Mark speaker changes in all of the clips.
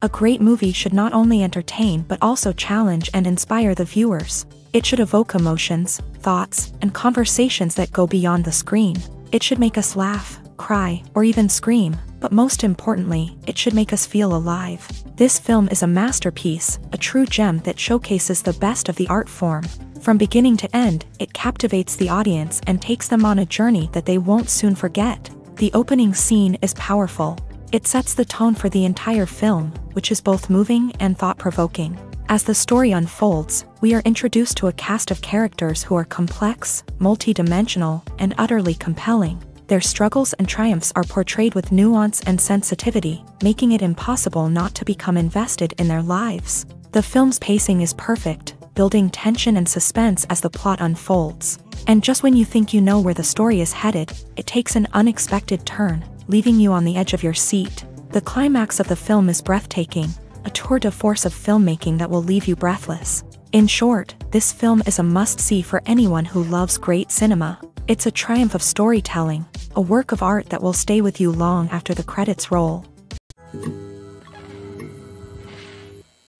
Speaker 1: A great movie should not only entertain but also challenge and inspire the viewers. It should evoke emotions, thoughts, and conversations that go beyond the screen. It should make us laugh, cry, or even scream, but most importantly, it should make us feel alive. This film is a masterpiece, a true gem that showcases the best of the art form. From beginning to end, it captivates the audience and takes them on a journey that they won't soon forget. The opening scene is powerful. It sets the tone for the entire film, which is both moving and thought-provoking. As the story unfolds, we are introduced to a cast of characters who are complex, multi-dimensional, and utterly compelling. Their struggles and triumphs are portrayed with nuance and sensitivity, making it impossible not to become invested in their lives. The film's pacing is perfect, building tension and suspense as the plot unfolds. And just when you think you know where the story is headed, it takes an unexpected turn, leaving you on the edge of your seat. The climax of the film is breathtaking, a tour de force of filmmaking that will leave you breathless. In short, this film is a must-see for anyone who loves great cinema. It's a triumph of storytelling, a work of art that will stay with you long after the credits roll.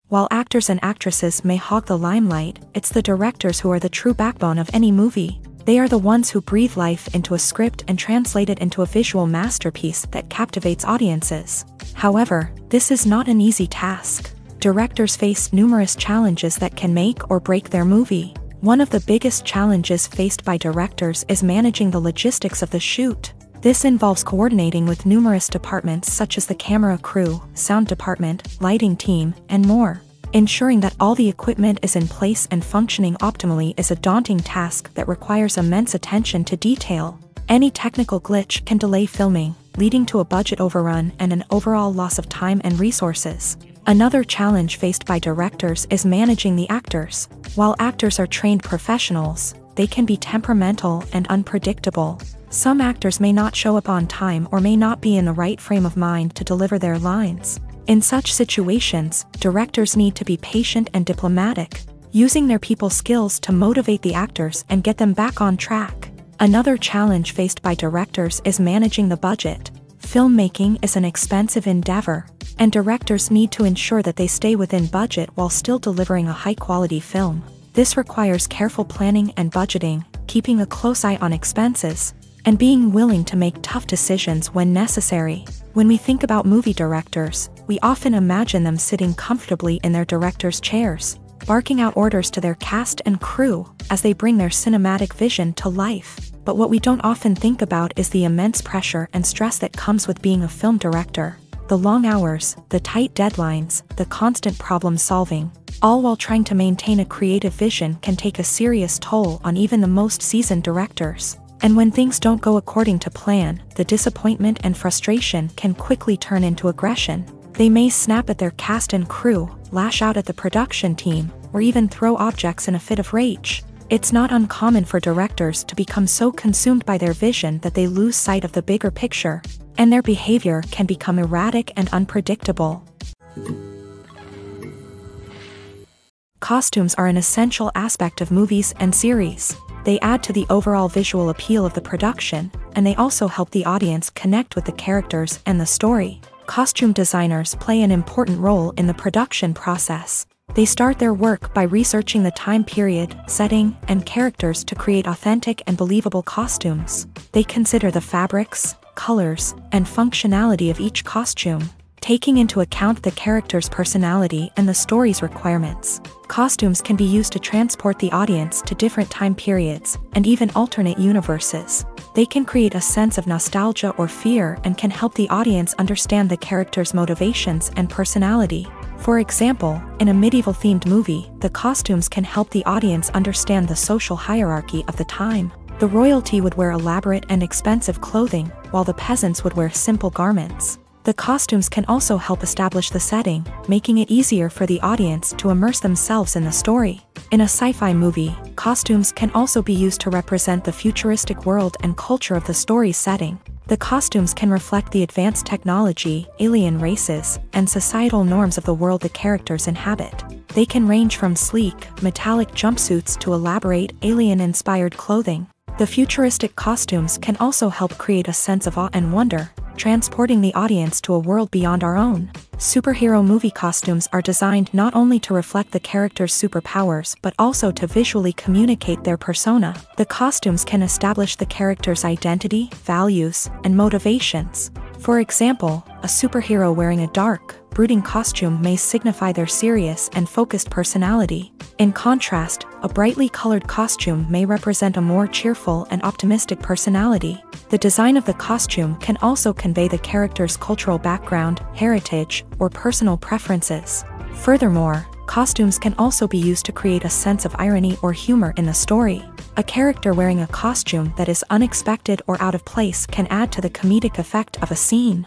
Speaker 1: While actors and actresses may hog the limelight, it's the directors who are the true backbone of any movie. They are the ones who breathe life into a script and translate it into a visual masterpiece that captivates audiences. However, this is not an easy task. Directors face numerous challenges that can make or break their movie. One of the biggest challenges faced by directors is managing the logistics of the shoot. This involves coordinating with numerous departments such as the camera crew, sound department, lighting team, and more. Ensuring that all the equipment is in place and functioning optimally is a daunting task that requires immense attention to detail. Any technical glitch can delay filming, leading to a budget overrun and an overall loss of time and resources. Another challenge faced by directors is managing the actors. While actors are trained professionals, they can be temperamental and unpredictable. Some actors may not show up on time or may not be in the right frame of mind to deliver their lines. In such situations, directors need to be patient and diplomatic, using their people skills to motivate the actors and get them back on track. Another challenge faced by directors is managing the budget. Filmmaking is an expensive endeavor, and directors need to ensure that they stay within budget while still delivering a high-quality film. This requires careful planning and budgeting, keeping a close eye on expenses, and being willing to make tough decisions when necessary. When we think about movie directors, we often imagine them sitting comfortably in their director's chairs, barking out orders to their cast and crew as they bring their cinematic vision to life. But what we don't often think about is the immense pressure and stress that comes with being a film director. The long hours, the tight deadlines, the constant problem solving, all while trying to maintain a creative vision can take a serious toll on even the most seasoned directors. And when things don't go according to plan, the disappointment and frustration can quickly turn into aggression. They may snap at their cast and crew, lash out at the production team, or even throw objects in a fit of rage. It's not uncommon for directors to become so consumed by their vision that they lose sight of the bigger picture, and their behavior can become erratic and unpredictable. Costumes are an essential aspect of movies and series. They add to the overall visual appeal of the production, and they also help the audience connect with the characters and the story. Costume designers play an important role in the production process. They start their work by researching the time period, setting, and characters to create authentic and believable costumes. They consider the fabrics, colors, and functionality of each costume. taking into account the character's personality and the story's requirements. Costumes can be used to transport the audience to different time periods, and even alternate universes. They can create a sense of nostalgia or fear and can help the audience understand the character's motivations and personality. For example, in a medieval-themed movie, the costumes can help the audience understand the social hierarchy of the time. The royalty would wear elaborate and expensive clothing, while the peasants would wear simple garments. The costumes can also help establish the setting, making it easier for the audience to immerse themselves in the story. In a sci-fi movie, costumes can also be used to represent the futuristic world and culture of the story's setting. The costumes can reflect the advanced technology, alien races, and societal norms of the world the characters inhabit. They can range from sleek, metallic jumpsuits to elaborate, alien-inspired clothing. The futuristic costumes can also help create a sense of awe and wonder, transporting the audience to a world beyond our own. Superhero movie costumes are designed not only to reflect the character's superpowers but also to visually communicate their persona. The costumes can establish the character's identity, values, and motivations. For example, a superhero wearing a dark, brooding costume may signify their serious and focused personality. In contrast, a brightly colored costume may represent a more cheerful and optimistic personality. The design of the costume can also convey the character's cultural background, heritage, or personal preferences. Furthermore, costumes can also be used to create a sense of irony or humor in the story. A character wearing a costume that is unexpected or out of place can add to the comedic effect of a scene.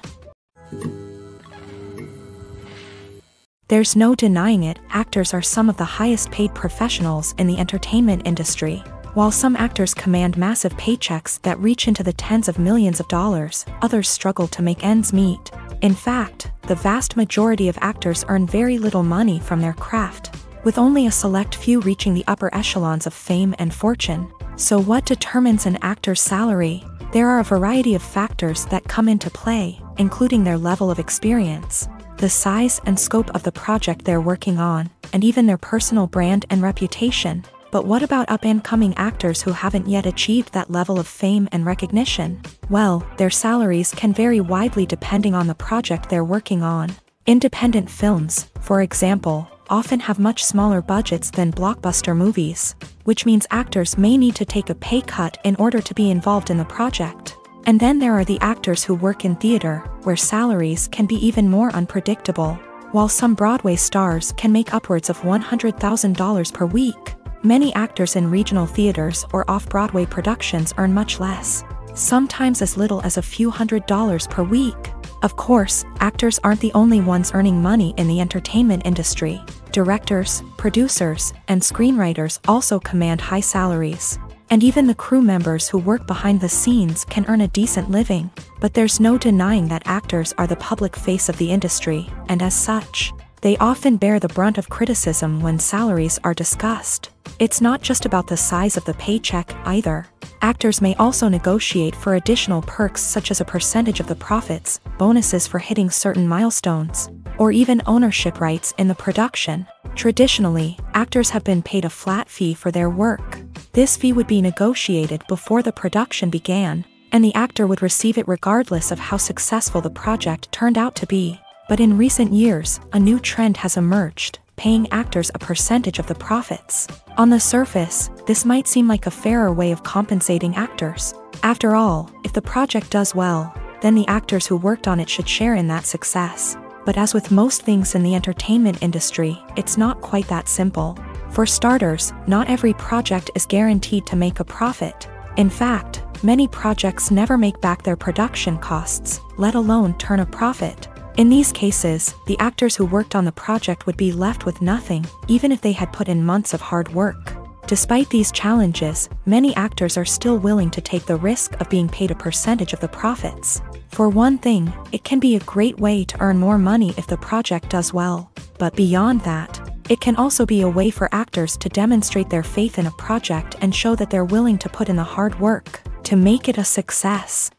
Speaker 1: There's no denying it, actors are some of the highest paid professionals in the entertainment industry. While some actors command massive paychecks that reach into the tens of millions of dollars, others struggle to make ends meet. In fact, the vast majority of actors earn very little money from their craft, with only a select few reaching the upper echelons of fame and fortune. So what determines an actor's salary? There are a variety of factors that come into play, including their level of experience, the size and scope of the project they're working on, and even their personal brand and reputation. But what about up-and-coming actors who haven't yet achieved that level of fame and recognition? Well, their salaries can vary widely depending on the project they're working on. Independent films, for example, often have much smaller budgets than blockbuster movies, which means actors may need to take a pay cut in order to be involved in the project. And then there are the actors who work in theater, where salaries can be even more unpredictable. While some Broadway stars can make upwards of $100,000 per week, many actors in regional theaters or off-Broadway productions earn much less, sometimes as little as a few $100s per week. Of course, actors aren't the only ones earning money in the entertainment industry. Directors, producers, and screenwriters also command high salaries. And even the crew members who work behind the scenes can earn a decent living. But there's no denying that actors are the public face of the industry, and as such, they often bear the brunt of criticism when salaries are discussed. It's not just about the size of the paycheck, either. Actors may also negotiate for additional perks such as a percentage of the profits, bonuses for hitting certain milestones, or even ownership rights in the production. Traditionally, actors have been paid a flat fee for their work. This fee would be negotiated before the production began, and the actor would receive it regardless of how successful the project turned out to be. But in recent years, a new trend has emerged, paying actors a percentage of the profits. On the surface, this might seem like a fairer way of compensating actors. After all, if the project does well, then the actors who worked on it should share in that success. But as with most things in the entertainment industry, it's not quite that simple. For starters, not every project is guaranteed to make a profit. In fact, many projects never make back their production costs, let alone turn a profit. In these cases, the actors who worked on the project would be left with nothing, even if they had put in months of hard work. Despite these challenges, many actors are still willing to take the risk of being paid a percentage of the profits. For one thing, it can be a great way to earn more money if the project does well. But beyond that, it can also be a way for actors to demonstrate their faith in a project and show that they're willing to put in the hard work to make it a success.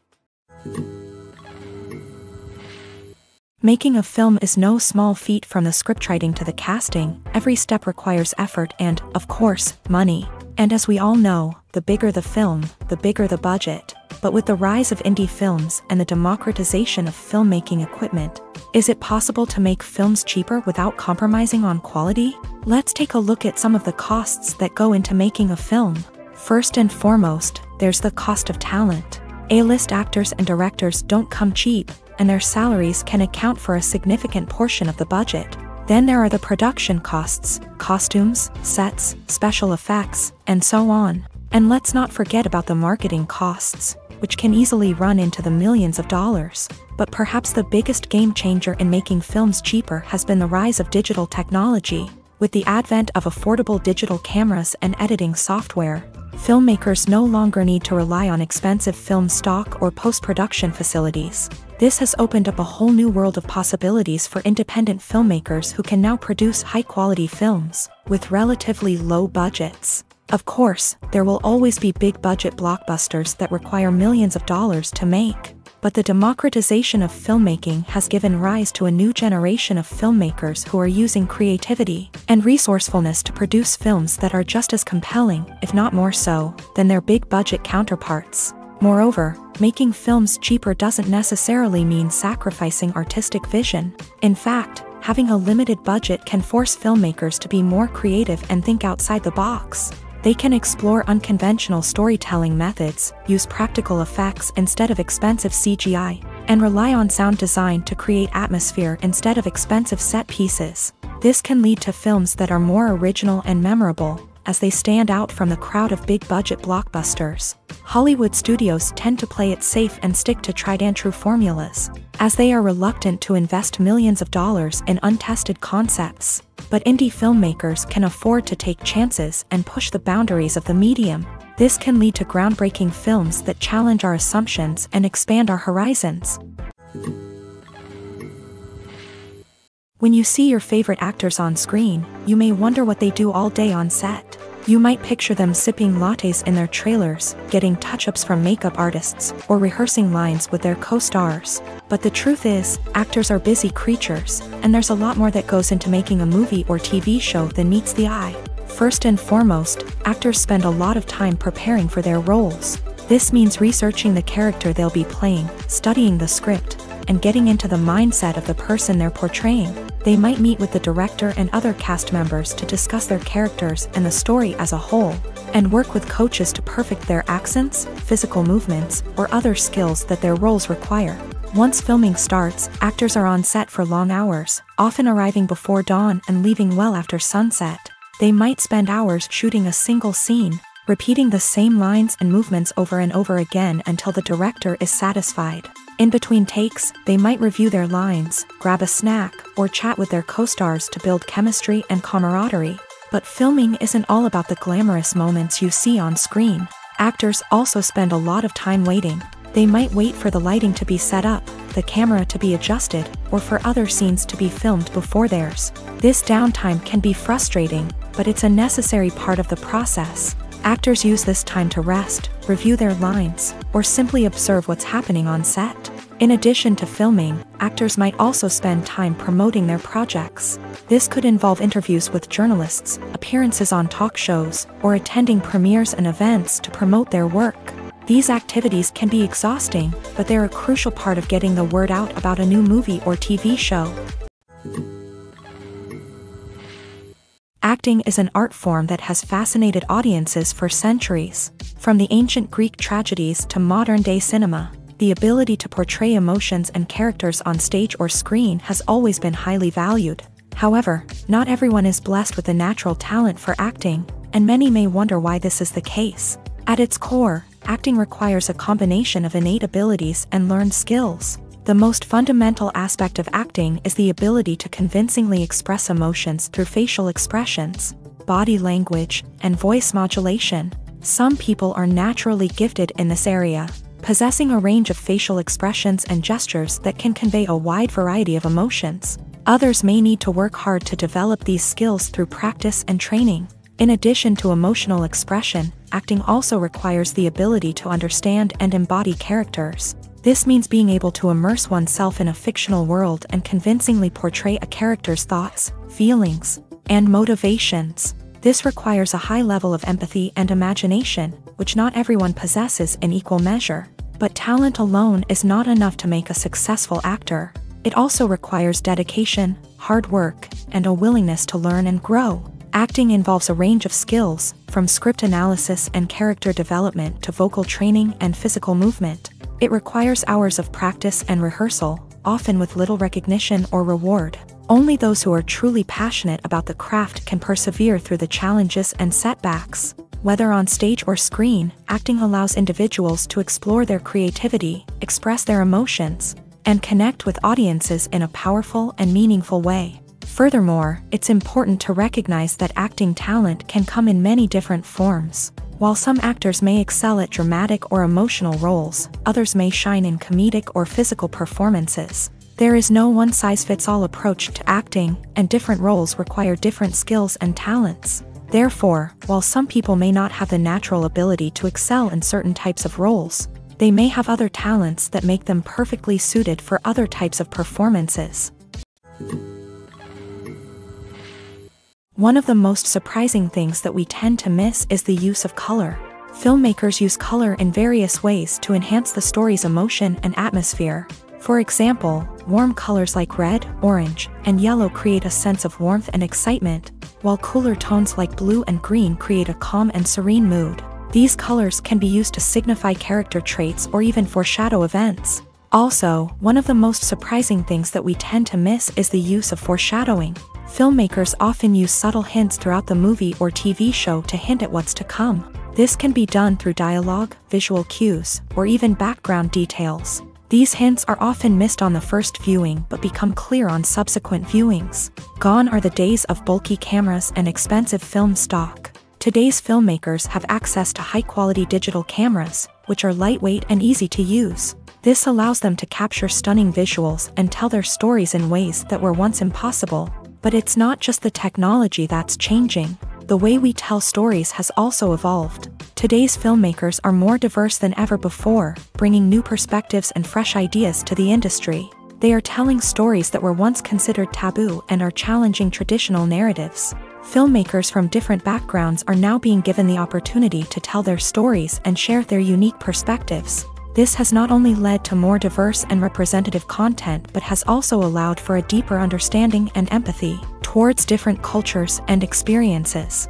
Speaker 1: Making a film is no small feat. From the scriptwriting to the casting, every step requires effort and, of course, money. And as we all know, the bigger the film, the bigger the budget. But with the rise of indie films and the democratization of filmmaking equipment, is it possible to make films cheaper without compromising on quality? Let's take a look at some of the costs that go into making a film. First and foremost, there's the cost of talent. A-list actors and directors don't come cheap, and their salaries can account for a significant portion of the budget. Then there are the production costs, costumes, sets, special effects, and so on. And let's not forget about the marketing costs, which can easily run into the millions of dollars. But perhaps the biggest game changer in making films cheaper has been the rise of digital technology. With the advent of affordable digital cameras and editing software, filmmakers no longer need to rely on expensive film stock or post-production facilities. This has opened up a whole new world of possibilities for independent filmmakers who can now produce high-quality films with relatively low budgets. Of course, there will always be big-budget blockbusters that require millions of dollars to make. But the democratization of filmmaking has given rise to a new generation of filmmakers who are using creativity and resourcefulness to produce films that are just as compelling, if not more so, than their big-budget counterparts. Moreover, making films cheaper doesn't necessarily mean sacrificing artistic vision. In fact, having a limited budget can force filmmakers to be more creative and think outside the box. They can explore unconventional storytelling methods, use practical effects instead of expensive CGI, and rely on sound design to create atmosphere instead of expensive set pieces. This can lead to films that are more original and memorable, as they stand out from the crowd of big-budget blockbusters. Hollywood studios tend to play it safe and stick to tried-and-true formulas, as they are reluctant to invest millions of dollars in untested concepts. But indie filmmakers can afford to take chances and push the boundaries of the medium. This can lead to groundbreaking films that challenge our assumptions and expand our horizons. When you see your favorite actors on screen, you may wonder what they do all day on set. You might picture them sipping lattes in their trailers, getting touch-ups from makeup artists, or rehearsing lines with their co-stars. But the truth is, actors are busy creatures, and there's a lot more that goes into making a movie or TV show than meets the eye. First and foremost, actors spend a lot of time preparing for their roles. This means researching the character they'll be playing, studying the script, and getting into the mindset of the person they're portraying. They might meet with the director and other cast members to discuss their characters and the story as a whole, and work with coaches to perfect their accents, physical movements, or other skills that their roles require. Once filming starts, actors are on set for long hours, often arriving before dawn and leaving well after sunset. They might spend hours shooting a single scene, repeating the same lines and movements over and over again until the director is satisfied. In between takes, they might review their lines, grab a snack, or chat with their co-stars to build chemistry and camaraderie. But filming isn't all about the glamorous moments you see on screen. Actors also spend a lot of time waiting. They might wait for the lighting to be set up, the camera to be adjusted, or for other scenes to be filmed before theirs. This downtime can be frustrating, but it's a necessary part of the process. Actors use this time to rest, review their lines, or simply observe what's happening on set. In addition to filming, actors might also spend time promoting their projects. This could involve interviews with journalists, appearances on talk shows, or attending premieres and events to promote their work. These activities can be exhausting, but they're a crucial part of getting the word out about a new movie or TV show. Acting is an art form that has fascinated audiences for centuries. From the ancient Greek tragedies to modern-day cinema, the ability to portray emotions and characters on stage or screen has always been highly valued. However, not everyone is blessed with a natural talent for acting, and many may wonder why this is the case. At its core, acting requires a combination of innate abilities and learned skills. The most fundamental aspect of acting is the ability to convincingly express emotions through facial expressions, body language, and voice modulation. Some people are naturally gifted in this area, possessing a range of facial expressions and gestures that can convey a wide variety of emotions. Others may need to work hard to develop these skills through practice and training. In addition to emotional expression, acting also requires the ability to understand and embody characters. This means being able to immerse oneself in a fictional world and convincingly portray a character's thoughts, feelings, and motivations. This requires a high level of empathy and imagination, which not everyone possesses in equal measure. But talent alone is not enough to make a successful actor. It also requires dedication, hard work, and a willingness to learn and grow. Acting involves a range of skills, from script analysis and character development to vocal training and physical movement. It requires hours of practice and rehearsal, often with little recognition or reward. Only those who are truly passionate about the craft can persevere through the challenges and setbacks. Whether on stage or screen, acting allows individuals to explore their creativity, express their emotions, and connect with audiences in a powerful and meaningful way. Furthermore, it's important to recognize that acting talent can come in many different forms. While some actors may excel at dramatic or emotional roles, others may shine in comedic or physical performances. There is no one-size-fits-all approach to acting, and different roles require different skills and talents. Therefore, while some people may not have the natural ability to excel in certain types of roles, they may have other talents that make them perfectly suited for other types of performances. One of the most surprising things that we tend to miss is the use of color. Filmmakers use color in various ways to enhance the story's emotion and atmosphere. For example, warm colors like red, orange, and yellow create a sense of warmth and excitement, while cooler tones like blue and green create a calm and serene mood. These colors can be used to signify character traits or even foreshadow events. Also, one of the most surprising things that we tend to miss is the use of foreshadowing. Filmmakers often use subtle hints throughout the movie or TV show to hint at what's to come. This can be done through dialogue, visual cues, or even background details. These hints are often missed on the first viewing but become clear on subsequent viewings. Gone are the days of bulky cameras and expensive film stock. Today's filmmakers have access to high-quality digital cameras, which are lightweight and easy to use. This allows them to capture stunning visuals and tell their stories in ways that were once impossible. But it's not just the technology that's changing. The way we tell stories has also evolved. Today's filmmakers are more diverse than ever before, bringing new perspectives and fresh ideas to the industry. They are telling stories that were once considered taboo and are challenging traditional narratives. Filmmakers from different backgrounds are now being given the opportunity to tell their stories and share their unique perspectives. This has not only led to more diverse and representative content but has also allowed for a deeper understanding and empathy towards different cultures and experiences.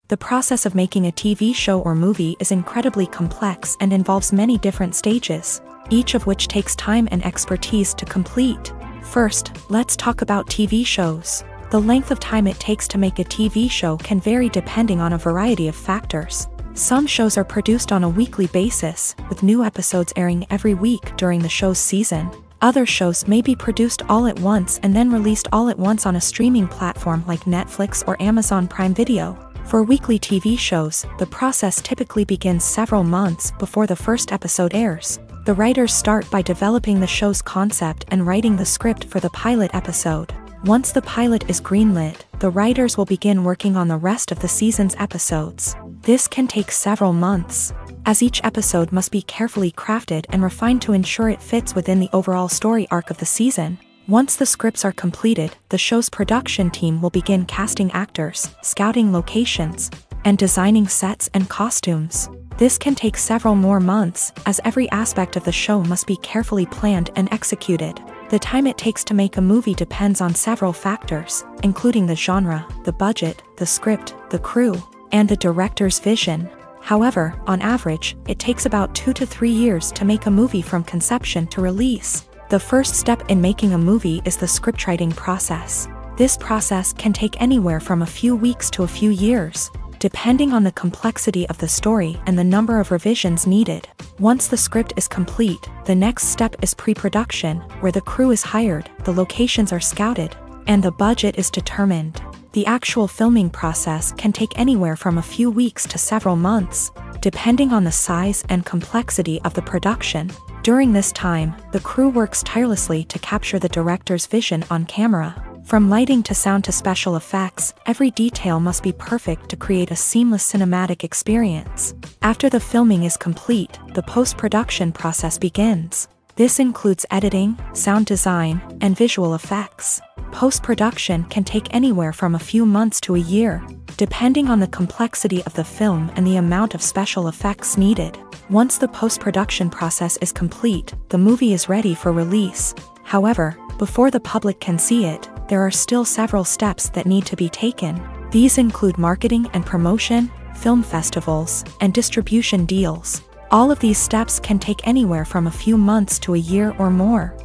Speaker 1: The process of making a TV show or movie is incredibly complex and involves many different stages, each of which takes time and expertise to complete. First, let's talk about TV shows. The length of time it takes to make a TV show can vary depending on a variety of factors. Some shows are produced on a weekly basis, with new episodes airing every week during the show's season. Other shows may be produced all at once and then released all at once on a streaming platform like Netflix or Amazon Prime Video. For weekly TV shows, the process typically begins several months before the first episode airs. The writers start by developing the show's concept and writing the script for the pilot episode. Once the pilot is greenlit, the writers will begin working on the rest of the season's episodes. This can take several months, as each episode must be carefully crafted and refined to ensure it fits within the overall story arc of the season. Once the scripts are completed, the show's production team will begin casting actors, scouting locations, and designing sets and costumes. This can take several more months, as every aspect of the show must be carefully planned and executed. The time it takes to make a movie depends on several factors, including the genre, the budget, the script, the crew, and the director's vision. However, on average, it takes about 2 to 3 years to make a movie from conception to release. The first step in making a movie is the scriptwriting process. This process can take anywhere from a few weeks to a few years, depending on the complexity of the story and the number of revisions needed. Once the script is complete, the next step is pre-production, where the crew is hired, the locations are scouted, and the budget is determined. The actual filming process can take anywhere from a few weeks to several months, depending on the size and complexity of the production. During this time, the crew works tirelessly to capture the director's vision on camera. From lighting to sound to special effects, every detail must be perfect to create a seamless cinematic experience. After the filming is complete, the post-production process begins. This includes editing, sound design, and visual effects. Post-production can take anywhere from a few months to a year, depending on the complexity of the film and the amount of special effects needed. Once the post-production process is complete, the movie is ready for release. However, before the public can see it, there are still several steps that need to be taken. These include marketing and promotion, film festivals, and distribution deals. All of these steps can take anywhere from a few months to a year or more.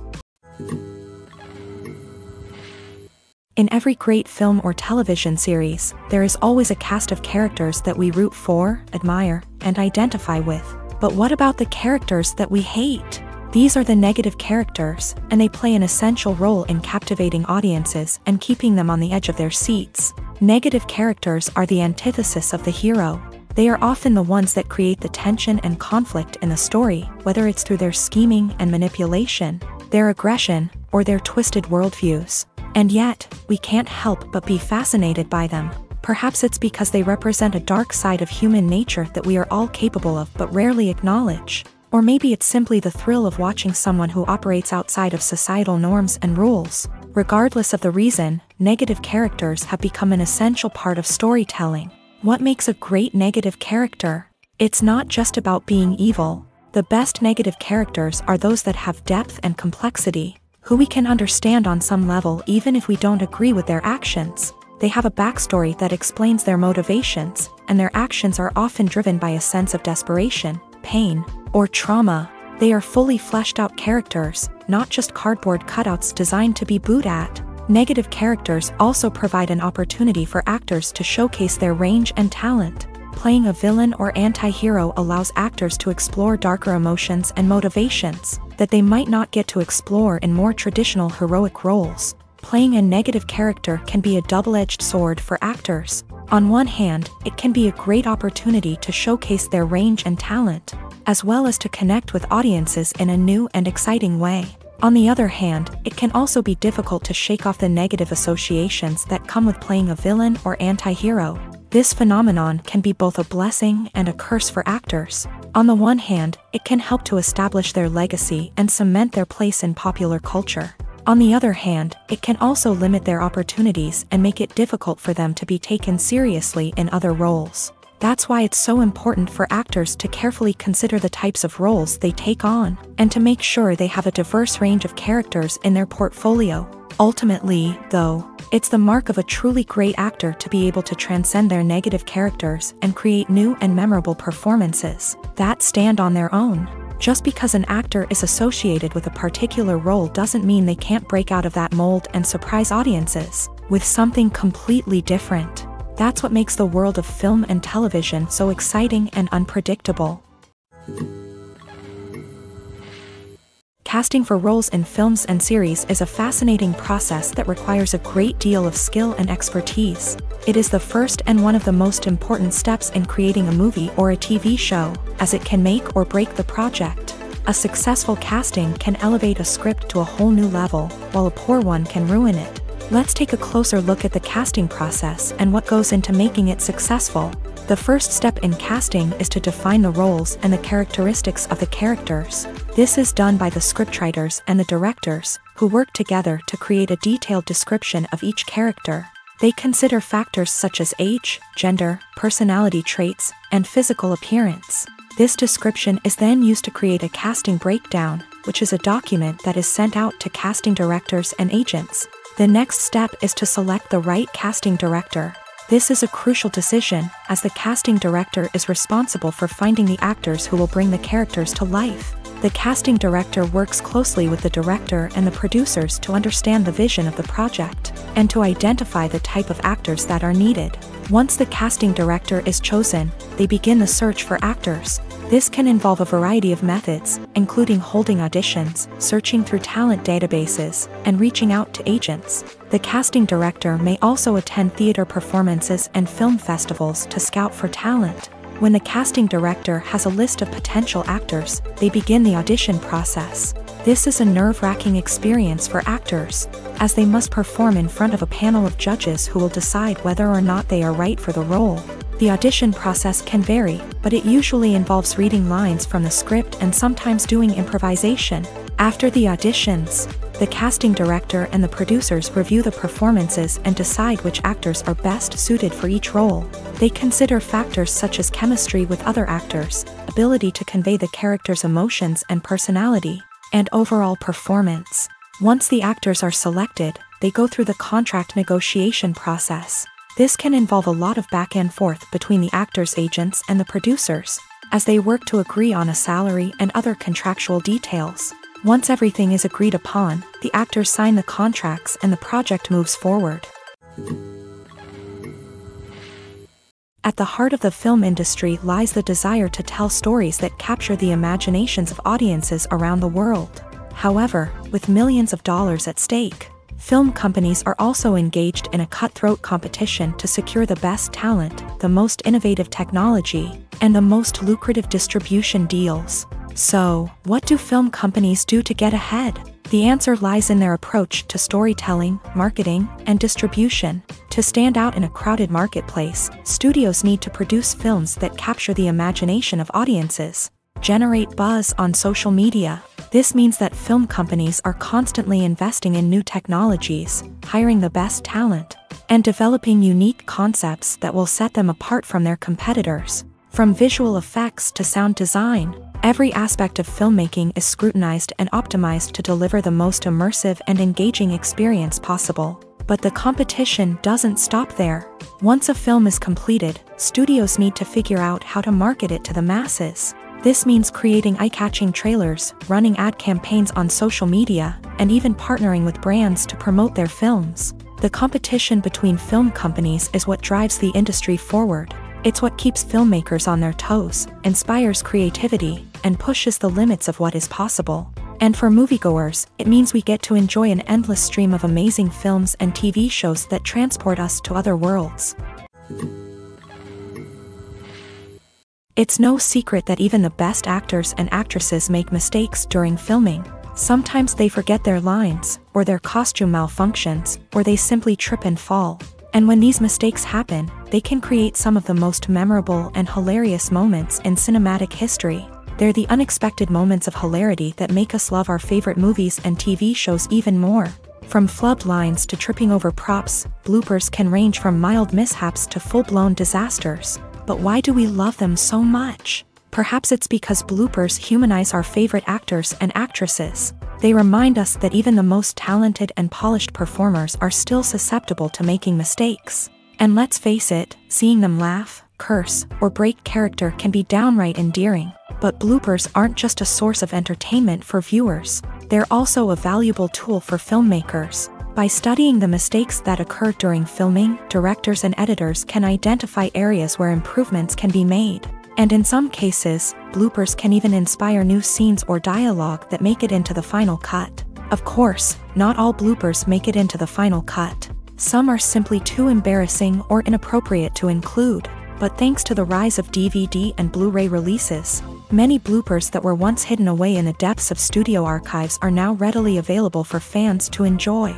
Speaker 1: In every great film or television series, there is always a cast of characters that we root for, admire, and identify with. But what about the characters that we hate? These are the negative characters, and they play an essential role in captivating audiences and keeping them on the edge of their seats. Negative characters are the antithesis of the hero. They are often the ones that create the tension and conflict in the story, whether it's through their scheming and manipulation, their aggression, or their twisted worldviews. And yet, we can't help but be fascinated by them. Perhaps it's because they represent a dark side of human nature that we are all capable of but rarely acknowledge. Or maybe it's simply the thrill of watching someone who operates outside of societal norms and rules. Regardless of the reason, negative characters have become an essential part of storytelling. What makes a great negative character? It's not just about being evil. The best negative characters are those that have depth and complexity, who we can understand on some level even if we don't agree with their actions. They have a backstory that explains their motivations, and their actions are often driven by a sense of desperation, pain, or trauma. They are fully fleshed out characters, not just cardboard cutouts designed to be booed at. Negative characters also provide an opportunity for actors to showcase their range and talent. Playing a villain or anti-hero allows actors to explore darker emotions and motivations that they might not get to explore in more traditional heroic roles. Playing a negative character can be a double-edged sword for actors. On one hand, it can be a great opportunity to showcase their range and talent, as well as to connect with audiences in a new and exciting way. On the other hand, it can also be difficult to shake off the negative associations that come with playing a villain or anti-hero. This phenomenon can be both a blessing and a curse for actors. On the one hand, it can help to establish their legacy and cement their place in popular culture. On the other hand, it can also limit their opportunities and make it difficult for them to be taken seriously in other roles. That's why it's so important for actors to carefully consider the types of roles they take on, and to make sure they have a diverse range of characters in their portfolio. Ultimately, though, it's the mark of a truly great actor to be able to transcend their negative characters and create new and memorable performances that stand on their own. Just because an actor is associated with a particular role doesn't mean they can't break out of that mold and surprise audiences with something completely different. That's what makes the world of film and television so exciting and unpredictable. Casting for roles in films and series is a fascinating process that requires a great deal of skill and expertise. It is the first and one of the most important steps in creating a movie or a TV show, as it can make or break the project. A successful casting can elevate a script to a whole new level, while a poor one can ruin it. Let's take a closer look at the casting process and what goes into making it successful. The first step in casting is to define the roles and the characteristics of the characters. This is done by the scriptwriters and the directors, who work together to create a detailed description of each character. They consider factors such as age, gender, personality traits, and physical appearance. This description is then used to create a casting breakdown, which is a document that is sent out to casting directors and agents. The next step is to select the right casting director. This is a crucial decision, as the casting director is responsible for finding the actors who will bring the characters to life. The casting director works closely with the director and the producers to understand the vision of the project, and to identify the type of actors that are needed. Once the casting director is chosen, they begin the search for actors. This can involve a variety of methods, including holding auditions, searching through talent databases, and reaching out to agents. The casting director may also attend theater performances and film festivals to scout for talent. When the casting director has a list of potential actors, they begin the audition process. This is a nerve-wracking experience for actors, as they must perform in front of a panel of judges who will decide whether or not they are right for the role. The audition process can vary, but it usually involves reading lines from the script and sometimes doing improvisation. After the auditions, the casting director and the producers review the performances and decide which actors are best suited for each role. They consider factors such as chemistry with other actors, ability to convey the character's emotions and personality, and overall performance. Once the actors are selected, they go through the contract negotiation process. This can involve a lot of back and forth between the actors' agents and the producers, as they work to agree on a salary and other contractual details. Once everything is agreed upon, the actors sign the contracts and the project moves forward. At the heart of the film industry lies the desire to tell stories that capture the imaginations of audiences around the world. However, with millions of dollars at stake, film companies are also engaged in a cutthroat competition to secure the best talent, the most innovative technology, and the most lucrative distribution deals. So, what do film companies do to get ahead? The answer lies in their approach to storytelling, marketing, and distribution. To stand out in a crowded marketplace, studios need to produce films that capture the imagination of audiences, generate buzz on social media. This means that film companies are constantly investing in new technologies, hiring the best talent, and developing unique concepts that will set them apart from their competitors. From visual effects to sound design, every aspect of filmmaking is scrutinized and optimized to deliver the most immersive and engaging experience possible. But the competition doesn't stop there. Once a film is completed, studios need to figure out how to market it to the masses. This means creating eye-catching trailers, running ad campaigns on social media, and even partnering with brands to promote their films. The competition between film companies is what drives the industry forward. It's what keeps filmmakers on their toes, inspires creativity, and pushes the limits of what is possible. And for moviegoers, it means we get to enjoy an endless stream of amazing films and TV shows that transport us to other worlds. It's no secret that even the best actors and actresses make mistakes during filming. Sometimes they forget their lines, or their costume malfunctions, or they simply trip and fall. And when these mistakes happen, they can create some of the most memorable and hilarious moments in cinematic history. They're the unexpected moments of hilarity that make us love our favorite movies and TV shows even more. From flubbed lines to tripping over props, bloopers can range from mild mishaps to full-blown disasters. But why do we love them so much? Perhaps it's because bloopers humanize our favorite actors and actresses. They remind us that even the most talented and polished performers are still susceptible to making mistakes. And let's face it, seeing them laugh, curse, or break character can be downright endearing. But bloopers aren't just a source of entertainment for viewers. They're also a valuable tool for filmmakers. By studying the mistakes that occur during filming, directors and editors can identify areas where improvements can be made. And in some cases, bloopers can even inspire new scenes or dialogue that make it into the final cut. Of course, not all bloopers make it into the final cut. Some are simply too embarrassing or inappropriate to include. But thanks to the rise of DVD and Blu-ray releases, many bloopers that were once hidden away in the depths of studio archives are now readily available for fans to enjoy.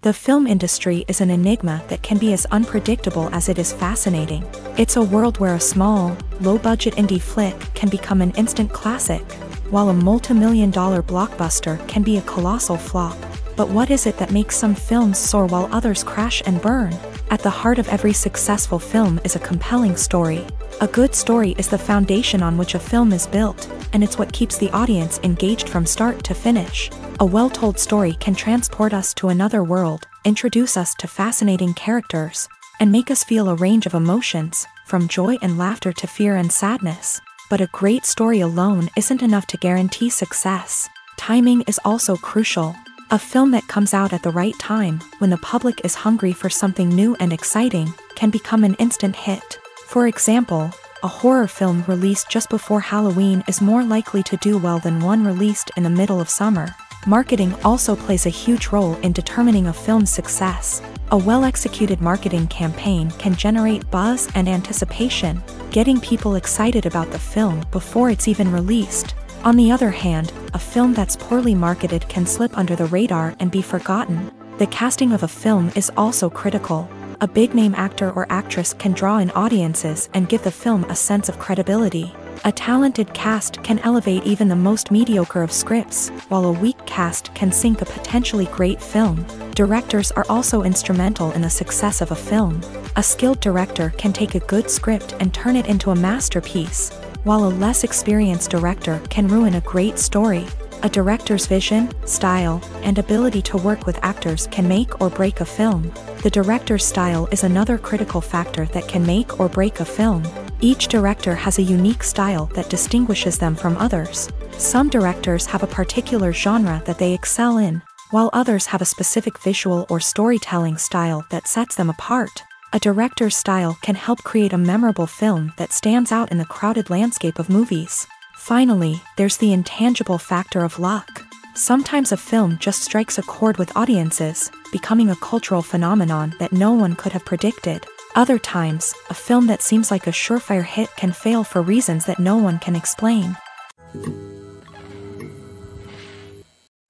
Speaker 1: The film industry is an enigma that can be as unpredictable as it is fascinating. It's a world where a small, low-budget indie flick can become an instant classic, while a multi-million-dollar blockbuster can be a colossal flop. But what is it that makes some films soar while others crash and burn? At the heart of every successful film is a compelling story. A good story is the foundation on which a film is built, and it's what keeps the audience engaged from start to finish. A well-told story can transport us to another world, introduce us to fascinating characters, and make us feel a range of emotions, from joy and laughter to fear and sadness. But a great story alone isn't enough to guarantee success. Timing is also crucial. A film that comes out at the right time, when the public is hungry for something new and exciting, can become an instant hit. For example, a horror film released just before Halloween is more likely to do well than one released in the middle of summer. Marketing also plays a huge role in determining a film's success. A well-executed marketing campaign can generate buzz and anticipation, getting people excited about the film before it's even released. On the other hand, a film that's poorly marketed can slip under the radar and be forgotten. The casting of a film is also critical. A big-name actor or actress can draw in audiences and give the film a sense of credibility. A talented cast can elevate even the most mediocre of scripts, while a weak cast can sink a potentially great film. Directors are also instrumental in the success of a film. A skilled director can take a good script and turn it into a masterpiece, while a less experienced director can ruin a great story. A director's vision, style, and ability to work with actors can make or break a film. The director's style is another critical factor that can make or break a film. Each director has a unique style that distinguishes them from others. Some directors have a particular genre that they excel in, while others have a specific visual or storytelling style that sets them apart. A director's style can help create a memorable film that stands out in the crowded landscape of movies. Finally, there's the intangible factor of luck. Sometimes a film just strikes a chord with audiences, becoming a cultural phenomenon that no one could have predicted. Other times, a film that seems like a surefire hit can fail for reasons that no one can explain.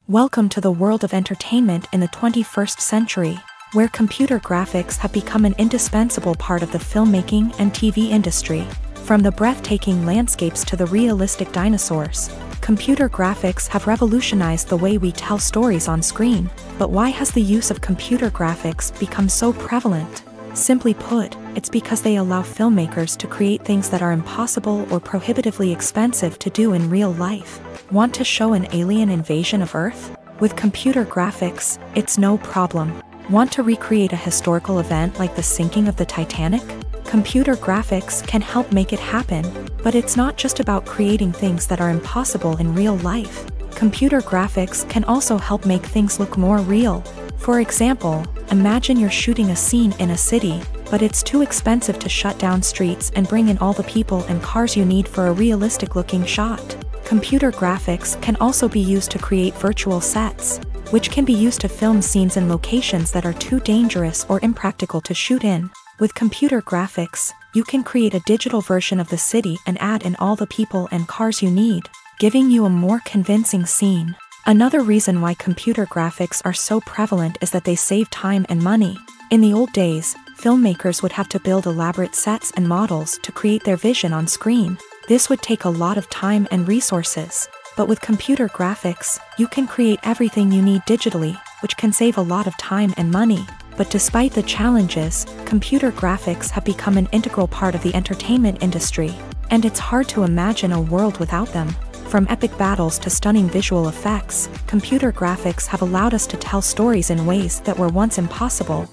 Speaker 1: Welcome to the world of entertainment in the 21st century, where computer graphics have become an indispensable part of the filmmaking and TV industry. From the breathtaking landscapes to the realistic dinosaurs, computer graphics have revolutionized the way we tell stories on screen. But why has the use of computer graphics become so prevalent? Simply put, it's because they allow filmmakers to create things that are impossible or prohibitively expensive to do in real life. Want to show an alien invasion of Earth? With computer graphics, it's no problem. Want to recreate a historical event like the sinking of the Titanic? Computer graphics can help make it happen, but it's not just about creating things that are impossible in real life. Computer graphics can also help make things look more real. For example, imagine you're shooting a scene in a city, but it's too expensive to shut down streets and bring in all the people and cars you need for a realistic-looking shot. Computer graphics can also be used to create virtual sets, which can be used to film scenes in locations that are too dangerous or impractical to shoot in. With computer graphics, you can create a digital version of the city and add in all the people and cars you need, giving you a more convincing scene. Another reason why computer graphics are so prevalent is that they save time and money. In the old days, filmmakers would have to build elaborate sets and models to create their vision on screen. This would take a lot of time and resources. But with computer graphics, you can create everything you need digitally, which can save a lot of time and money. But despite the challenges, computer graphics have become an integral part of the entertainment industry, and it's hard to imagine a world without them. From epic battles to stunning visual effects, computer graphics have allowed us to tell stories in ways that were once impossible.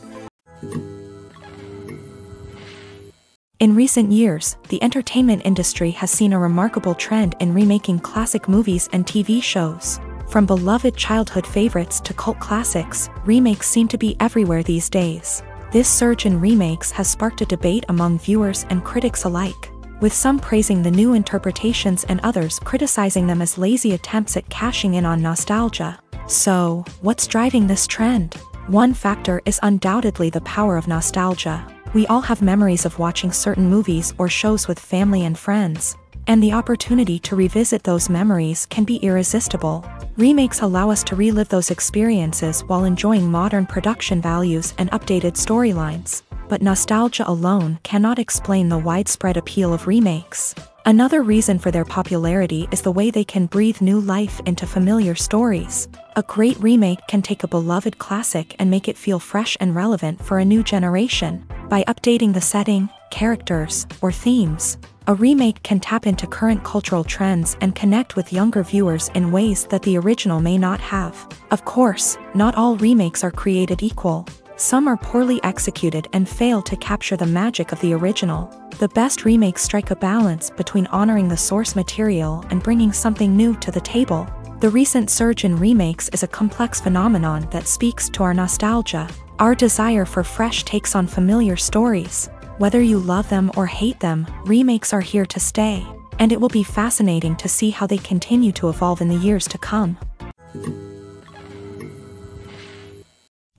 Speaker 1: In recent years, the entertainment industry has seen a remarkable trend in remaking classic movies and TV shows. From beloved childhood favorites to cult classics, remakes seem to be everywhere these days. This surge in remakes has sparked a debate among viewers and critics alike, with some praising the new interpretations and others criticizing them as lazy attempts at cashing in on nostalgia. So, what's driving this trend? One factor is undoubtedly the power of nostalgia. We all have memories of watching certain movies or shows with family and friends, and the opportunity to revisit those memories can be irresistible. Remakes allow us to relive those experiences while enjoying modern production values and updated storylines. But nostalgia alone cannot explain the widespread appeal of remakes. Another reason for their popularity is the way they can breathe new life into familiar stories. A great remake can take a beloved classic and make it feel fresh and relevant for a new generation. By updating the setting, characters, or themes, a remake can tap into current cultural trends and connect with younger viewers in ways that the original may not have. Of course, not all remakes are created equal. Some are poorly executed and fail to capture the magic of the original. The best remakes strike a balance between honoring the source material and bringing something new to the table. The recent surge in remakes is a complex phenomenon that speaks to our nostalgia, our desire for fresh takes on familiar stories. Whether you love them or hate them, remakes are here to stay, and it will be fascinating to see how they continue to evolve in the years to come.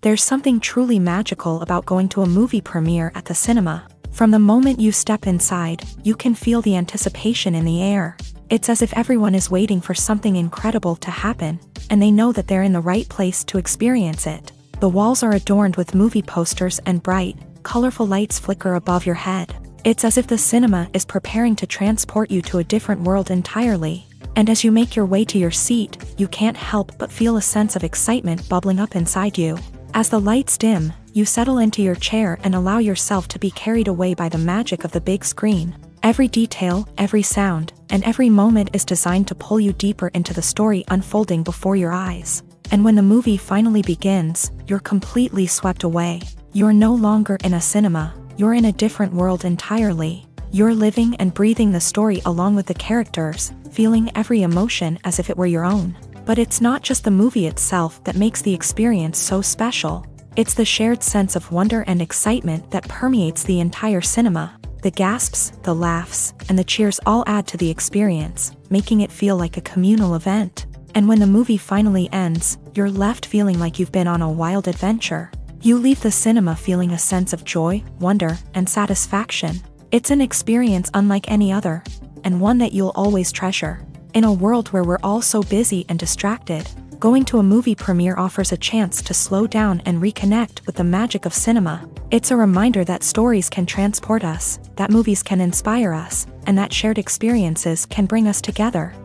Speaker 1: There's something truly magical about going to a movie premiere at the cinema. From the moment you step inside, you can feel the anticipation in the air. It's as if everyone is waiting for something incredible to happen, and they know that they're in the right place to experience it. The walls are adorned with movie posters and bright, colorful lights flicker above your head. It's as if the cinema is preparing to transport you to a different world entirely. And as you make your way to your seat, you can't help but feel a sense of excitement bubbling up inside you. As the lights dim, you settle into your chair and allow yourself to be carried away by the magic of the big screen. Every detail, every sound, and every moment is designed to pull you deeper into the story unfolding before your eyes. And when the movie finally begins, you're completely swept away. You're no longer in a cinema, you're in a different world entirely. You're living and breathing the story along with the characters, feeling every emotion as if it were your own. But it's not just the movie itself that makes the experience so special. It's the shared sense of wonder and excitement that permeates the entire cinema. The gasps, the laughs, and the cheers all add to the experience, making it feel like a communal event. And when the movie finally ends, you're left feeling like you've been on a wild adventure. You leave the cinema feeling a sense of joy, wonder, and satisfaction. It's an experience unlike any other, and one that you'll always treasure. In a world where we're all so busy and distracted, going to a movie premiere offers a chance to slow down and reconnect with the magic of cinema. It's a reminder that stories can transport us, that movies can inspire us, and that shared experiences can bring us together.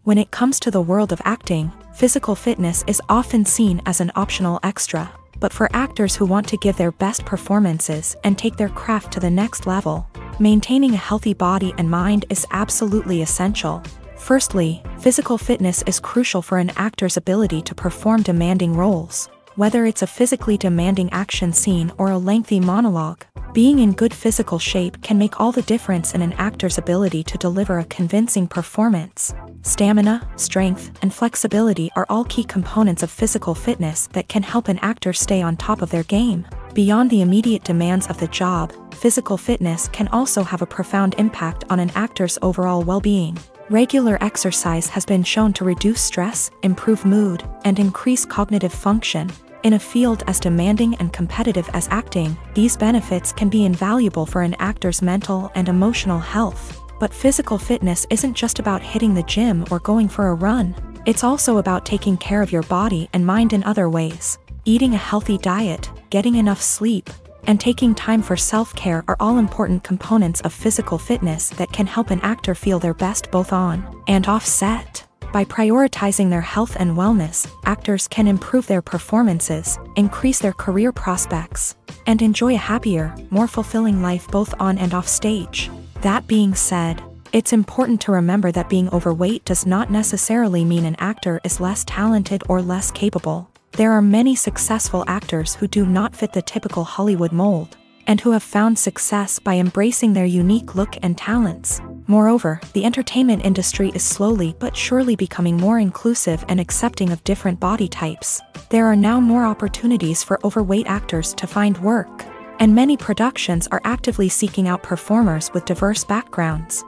Speaker 1: When it comes to the world of acting, physical fitness is often seen as an optional extra. But for actors who want to give their best performances and take their craft to the next level, maintaining a healthy body and mind is absolutely essential. Firstly, physical fitness is crucial for an actor's ability to perform demanding roles. Whether it's a physically demanding action scene or a lengthy monologue, being in good physical shape can make all the difference in an actor's ability to deliver a convincing performance. Stamina, strength, and flexibility are all key components of physical fitness that can help an actor stay on top of their game. Beyond the immediate demands of the job, physical fitness can also have a profound impact on an actor's overall well-being. Regular exercise has been shown to reduce stress, improve mood, and increase cognitive function. In a field as demanding and competitive as acting, these benefits can be invaluable for an actor's mental and emotional health. But physical fitness isn't just about hitting the gym or going for a run. It's also about taking care of your body and mind in other ways. Eating a healthy diet, getting enough sleep, and taking time for self-care are all important components of physical fitness that can help an actor feel their best both on and off set. By prioritizing their health and wellness, actors can improve their performances, increase their career prospects, and enjoy a happier, more fulfilling life both on and off stage. That being said, it's important to remember that being overweight does not necessarily mean an actor is less talented or less capable. There are many successful actors who do not fit the typical Hollywood mold, and who have found success by embracing their unique look and talents. Moreover, the entertainment industry is slowly but surely becoming more inclusive and accepting of different body types. There are now more opportunities for overweight actors to find work, and many productions are actively seeking out performers with diverse backgrounds.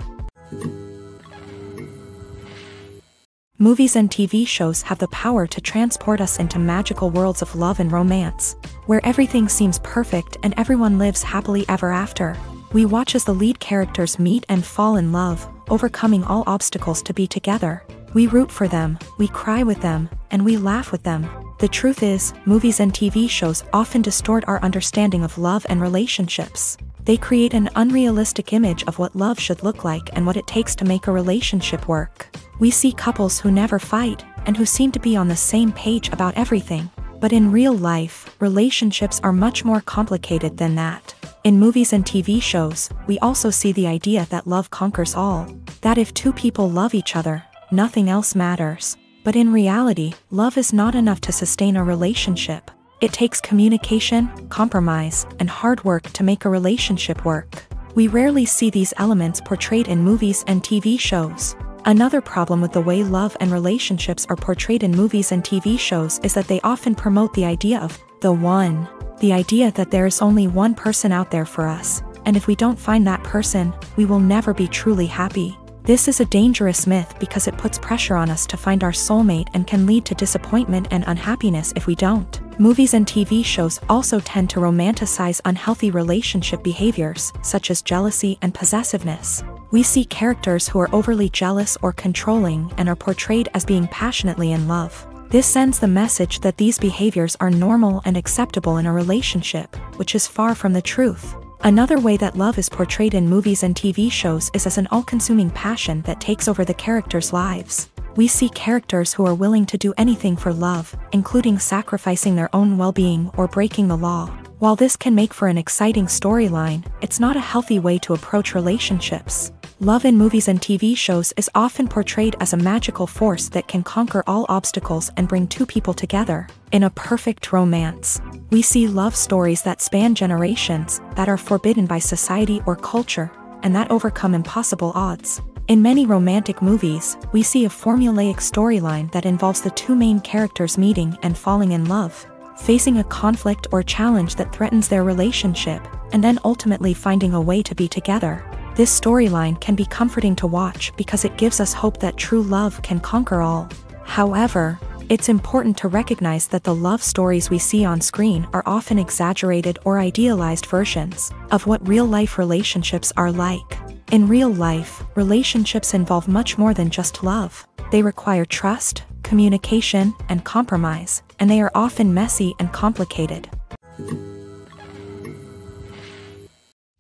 Speaker 1: Movies and TV shows have the power to transport us into magical worlds of love and romance, where everything seems perfect and everyone lives happily ever after. We watch as the lead characters meet and fall in love, overcoming all obstacles to be together. We root for them, we cry with them, and we laugh with them. The truth is, movies and TV shows often distort our understanding of love and relationships. They create an unrealistic image of what love should look like and what it takes to make a relationship work. We see couples who never fight, and who seem to be on the same page about everything. But in real life, relationships are much more complicated than that. In movies and TV shows, we also see the idea that love conquers all. That if two people love each other, nothing else matters. But in reality, love is not enough to sustain a relationship. It takes communication, compromise, and hard work to make a relationship work. We rarely see these elements portrayed in movies and TV shows. Another problem with the way love and relationships are portrayed in movies and TV shows is that they often promote the idea of the one. The idea that there is only one person out there for us, and if we don't find that person, we will never be truly happy. This is a dangerous myth because it puts pressure on us to find our soulmate and can lead to disappointment and unhappiness if we don't. Movies and TV shows also tend to romanticize unhealthy relationship behaviors, such as jealousy and possessiveness. We see characters who are overly jealous or controlling and are portrayed as being passionately in love. This sends the message that these behaviors are normal and acceptable in a relationship, which is far from the truth. Another way that love is portrayed in movies and TV shows is as an all-consuming passion that takes over the characters' lives. We see characters who are willing to do anything for love, including sacrificing their own well-being or breaking the law. While this can make for an exciting storyline, it's not a healthy way to approach relationships. Love in movies and TV shows is often portrayed as a magical force that can conquer all obstacles and bring two people together. In a perfect romance, we see love stories that span generations, that are forbidden by society or culture, and that overcome impossible odds. In many romantic movies, we see a formulaic storyline that involves the two main characters meeting and falling in love, facing a conflict or challenge that threatens their relationship, and then ultimately finding a way to be together. This storyline can be comforting to watch because it gives us hope that true love can conquer all. However, it's important to recognize that the love stories we see on screen are often exaggerated or idealized versions of what real-life relationships are like. In real life, relationships involve much more than just love. They require trust, communication, and compromise, and they are often messy and complicated.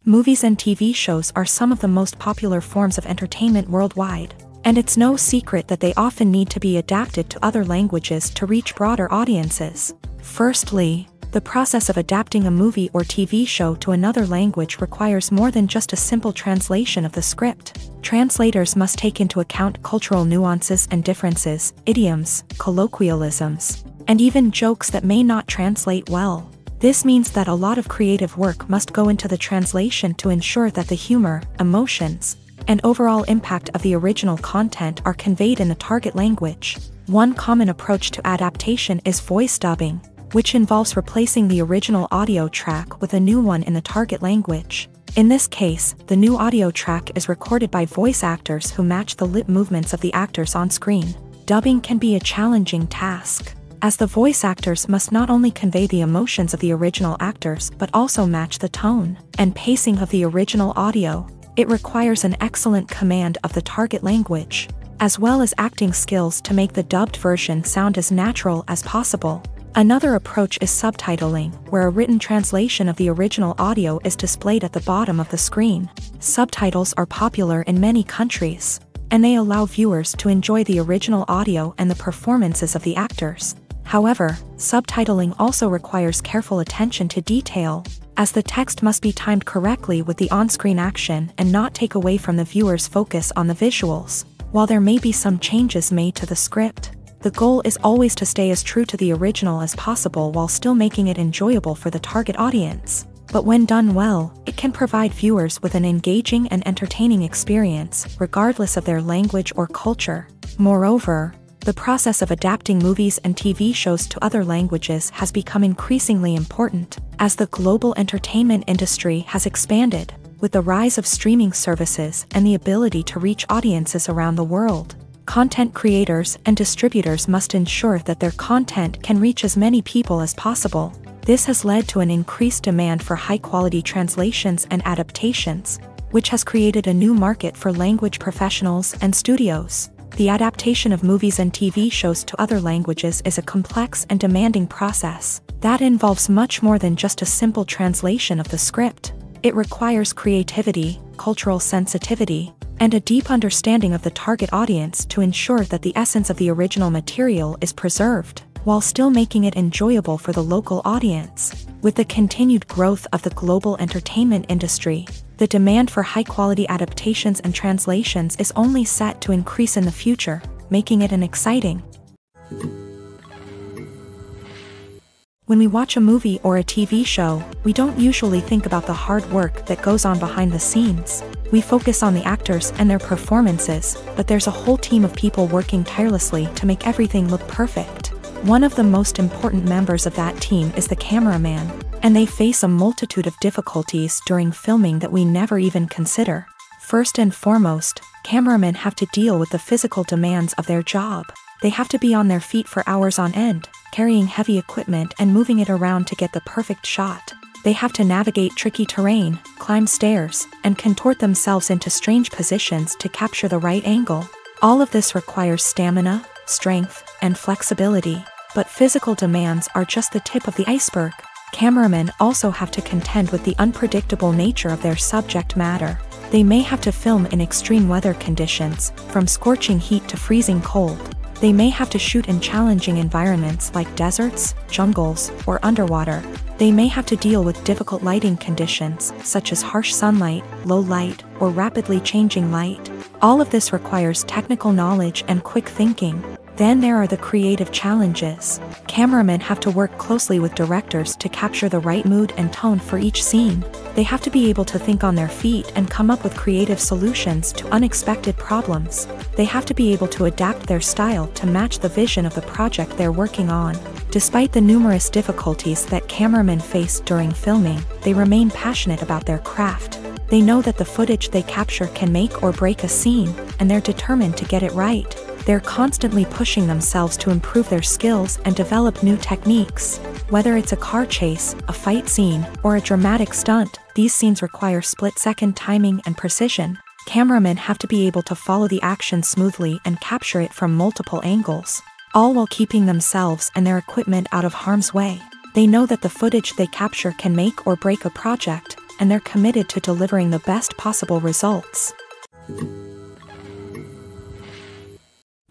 Speaker 1: Movies and TV shows are some of the most popular forms of entertainment worldwide, and it's no secret that they often need to be adapted to other languages to reach broader audiences. Firstly, the process of adapting a movie or TV show to another language requires more than just a simple translation of the script. Translators must take into account cultural nuances and differences, idioms, colloquialisms, and even jokes that may not translate well. This means that a lot of creative work must go into the translation to ensure that the humor, emotions, and overall impact of the original content are conveyed in the target language. One common approach to adaptation is voice dubbing, which involves replacing the original audio track with a new one in the target language. In this case, the new audio track is recorded by voice actors who match the lip movements of the actors on screen. Dubbing can be a challenging task, as the voice actors must not only convey the emotions of the original actors but also match the tone and pacing of the original audio. It requires an excellent command of the target language, as well as acting skills to make the dubbed version sound as natural as possible. Another approach is subtitling, where a written translation of the original audio is displayed at the bottom of the screen. Subtitles are popular in many countries, and they allow viewers to enjoy the original audio and the performances of the actors. However, subtitling also requires careful attention to detail, as the text must be timed correctly with the on-screen action and not take away from the viewer's focus on the visuals. While there may be some changes made to the script, the goal is always to stay as true to the original as possible while still making it enjoyable for the target audience. But when done well, it can provide viewers with an engaging and entertaining experience, regardless of their language or culture. Moreover, the process of adapting movies and TV shows to other languages has become increasingly important, as the global entertainment industry has expanded, with the rise of streaming services and the ability to reach audiences around the world. Content creators and distributors must ensure that their content can reach as many people as possible. This has led to an increased demand for high-quality translations and adaptations, which has created a new market for language professionals and studios. The adaptation of movies and TV shows to other languages is a complex and demanding process that involves much more than just a simple translation of the script. It requires creativity, cultural sensitivity, and a deep understanding of the target audience to ensure that the essence of the original material is preserved, while still making it enjoyable for the local audience. With the continued growth of the global entertainment industry, the demand for high-quality adaptations and translations is only set to increase in the future, making it an exciting. When we watch a movie or a TV show, we don't usually think about the hard work that goes on behind the scenes. We focus on the actors and their performances, but there's a whole team of people working tirelessly to make everything look perfect. One of the most important members of that team is the cameraman, and they face a multitude of difficulties during filming that we never even consider. First and foremost, cameramen have to deal with the physical demands of their job. They have to be on their feet for hours on end, carrying heavy equipment and moving it around to get the perfect shot. They have to navigate tricky terrain, climb stairs, and contort themselves into strange positions to capture the right angle. All of this requires stamina, strength, and flexibility. But physical demands are just the tip of the iceberg. Cameramen also have to contend with the unpredictable nature of their subject matter. They may have to film in extreme weather conditions, from scorching heat to freezing cold. They may have to shoot in challenging environments like deserts, jungles, or underwater. They may have to deal with difficult lighting conditions, such as harsh sunlight, low light, or rapidly changing light. All of this requires technical knowledge and quick thinking. Then there are the creative challenges. Cameramen have to work closely with directors to capture the right mood and tone for each scene. They have to be able to think on their feet and come up with creative solutions to unexpected problems. They have to be able to adapt their style to match the vision of the project they're working on. Despite the numerous difficulties that cameramen face during filming, they remain passionate about their craft. They know that the footage they capture can make or break a scene, and they're determined to get it right. They're constantly pushing themselves to improve their skills and develop new techniques. Whether it's a car chase, a fight scene, or a dramatic stunt, these scenes require split-second timing and precision. Cameramen have to be able to follow the action smoothly and capture it from multiple angles, all while keeping themselves and their equipment out of harm's way. They know that the footage they capture can make or break a project, and they're committed to delivering the best possible results.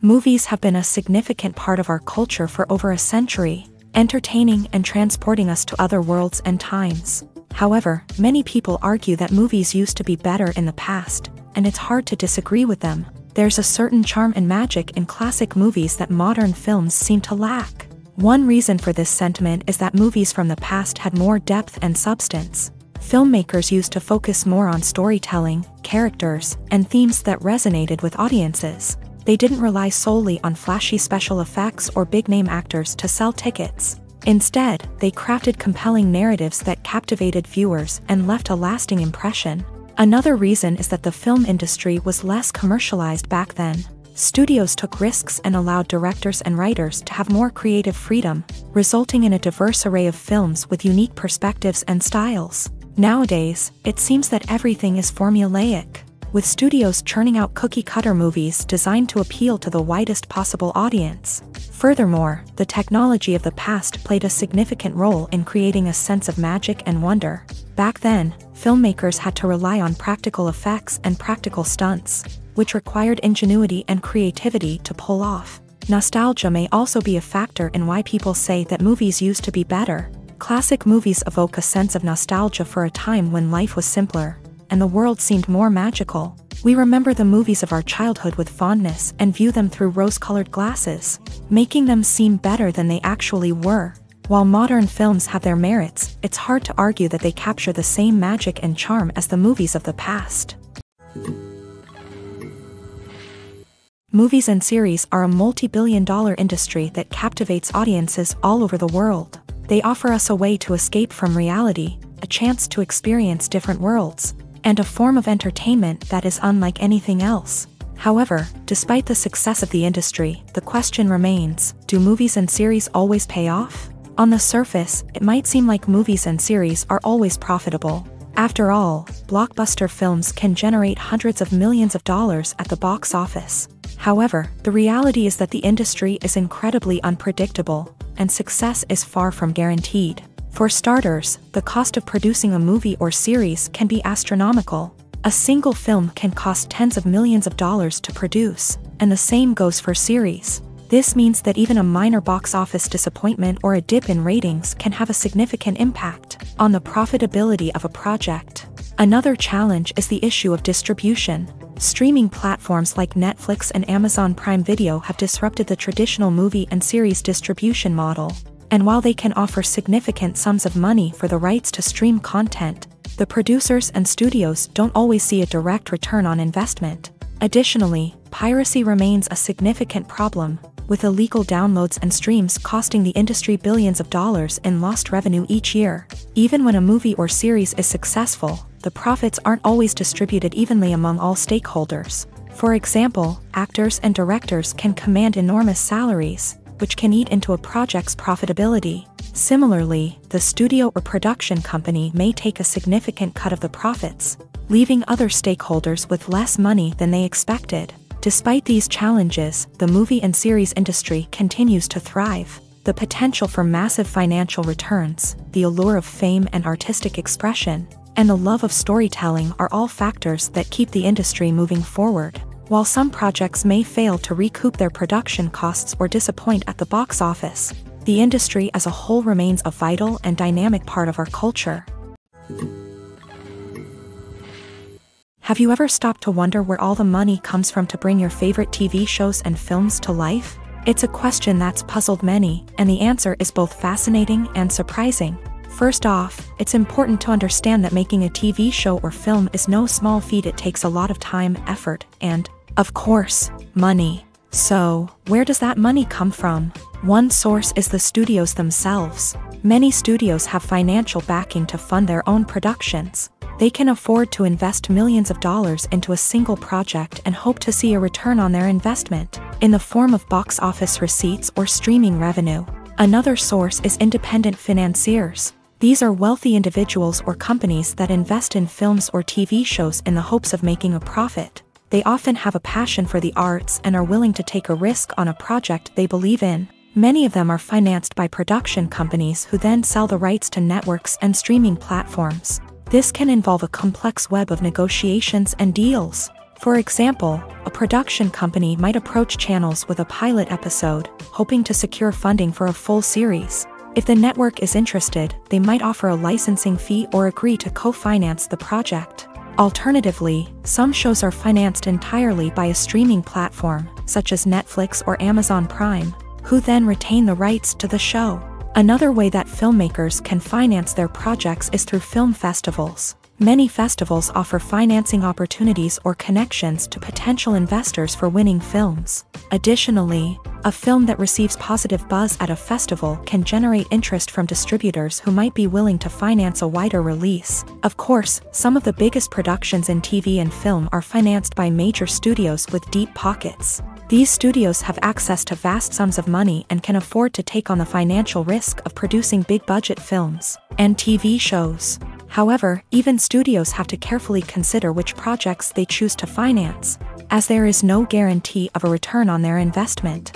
Speaker 1: Movies have been a significant part of our culture for over a century, entertaining and transporting us to other worlds and times. However, many people argue that movies used to be better in the past, and it's hard to disagree with them. There's a certain charm and magic in classic movies that modern films seem to lack. One reason for this sentiment is that movies from the past had more depth and substance. Filmmakers used to focus more on storytelling, characters, and themes that resonated with audiences. They didn't rely solely on flashy special effects or big-name actors to sell tickets. Instead, they crafted compelling narratives that captivated viewers and left a lasting impression. Another reason is that the film industry was less commercialized back then. Studios took risks and allowed directors and writers to have more creative freedom, resulting in a diverse array of films with unique perspectives and styles. Nowadays, it seems that everything is formulaic, with studios churning out cookie-cutter movies designed to appeal to the widest possible audience. Furthermore, the technology of the past played a significant role in creating a sense of magic and wonder. Back then, filmmakers had to rely on practical effects and practical stunts, which required ingenuity and creativity to pull off. Nostalgia may also be a factor in why people say that movies used to be better. Classic movies evoke a sense of nostalgia for a time when life was simpler, and the world seemed more magical. We remember the movies of our childhood with fondness and view them through rose-colored glasses, making them seem better than they actually were. While modern films have their merits, it's hard to argue that they capture the same magic and charm as the movies of the past. Movies and series are a multi-billion-dollar industry that captivates audiences all over the world. They offer us a way to escape from reality, a chance to experience different worlds, and a form of entertainment that is unlike anything else. However, despite the success of the industry, the question remains, do movies and series always pay off? On the surface, it might seem like movies and series are always profitable. After all, blockbuster films can generate hundreds of millions of dollars at the box office. However, the reality is that the industry is incredibly unpredictable, and success is far from guaranteed. For starters, the cost of producing a movie or series can be astronomical. A single film can cost tens of millions of dollars to produce, and the same goes for series. This means that even a minor box office disappointment or a dip in ratings can have a significant impact on the profitability of a project. Another challenge is the issue of distribution. Streaming platforms like Netflix and Amazon Prime Video have disrupted the traditional movie and series distribution model. And while they can offer significant sums of money for the rights to stream content, the producers and studios don't always see a direct return on investment. Additionally, piracy remains a significant problem, with illegal downloads and streams costing the industry billions of dollars in lost revenue each year. Even when a movie or series is successful, the profits aren't always distributed evenly among all stakeholders. For example, actors and directors can command enormous salaries, which can eat into a project's profitability. Similarly, the studio or production company may take a significant cut of the profits, leaving other stakeholders with less money than they expected. Despite these challenges, the movie and series industry continues to thrive. The potential for massive financial returns, the allure of fame and artistic expression, and the love of storytelling are all factors that keep the industry moving forward. While some projects may fail to recoup their production costs or disappoint at the box office, the industry as a whole remains a vital and dynamic part of our culture. Have you ever stopped to wonder where all the money comes from to bring your favorite TV shows and films to life? It's a question that's puzzled many, and the answer is both fascinating and surprising. First off, it's important to understand that making a TV show or film is no small feat. It takes a lot of time, effort, and, of course, money. So, where does that money come from? One source is the studios themselves. Many studios have financial backing to fund their own productions. They can afford to invest millions of dollars into a single project and hope to see a return on their investment, in the form of box office receipts or streaming revenue. Another source is independent financiers. These are wealthy individuals or companies that invest in films or TV shows in the hopes of making a profit. They often have a passion for the arts and are willing to take a risk on a project they believe in. Many of them are financed by production companies who then sell the rights to networks and streaming platforms. This can involve a complex web of negotiations and deals. For example, a production company might approach channels with a pilot episode, hoping to secure funding for a full series. If the network is interested, they might offer a licensing fee or agree to co-finance the project. Alternatively, some shows are financed entirely by a streaming platform, such as Netflix or Amazon Prime, who then retain the rights to the show. Another way that filmmakers can finance their projects is through film festivals. Many festivals offer financing opportunities or connections to potential investors for winning films. Additionally, a film that receives positive buzz at a festival can generate interest from distributors who might be willing to finance a wider release. Of course, some of the biggest productions in TV and film are financed by major studios with deep pockets. These studios have access to vast sums of money and can afford to take on the financial risk of producing big-budget films and TV shows. However, even studios have to carefully consider which projects they choose to finance, as there is no guarantee of a return on their investment.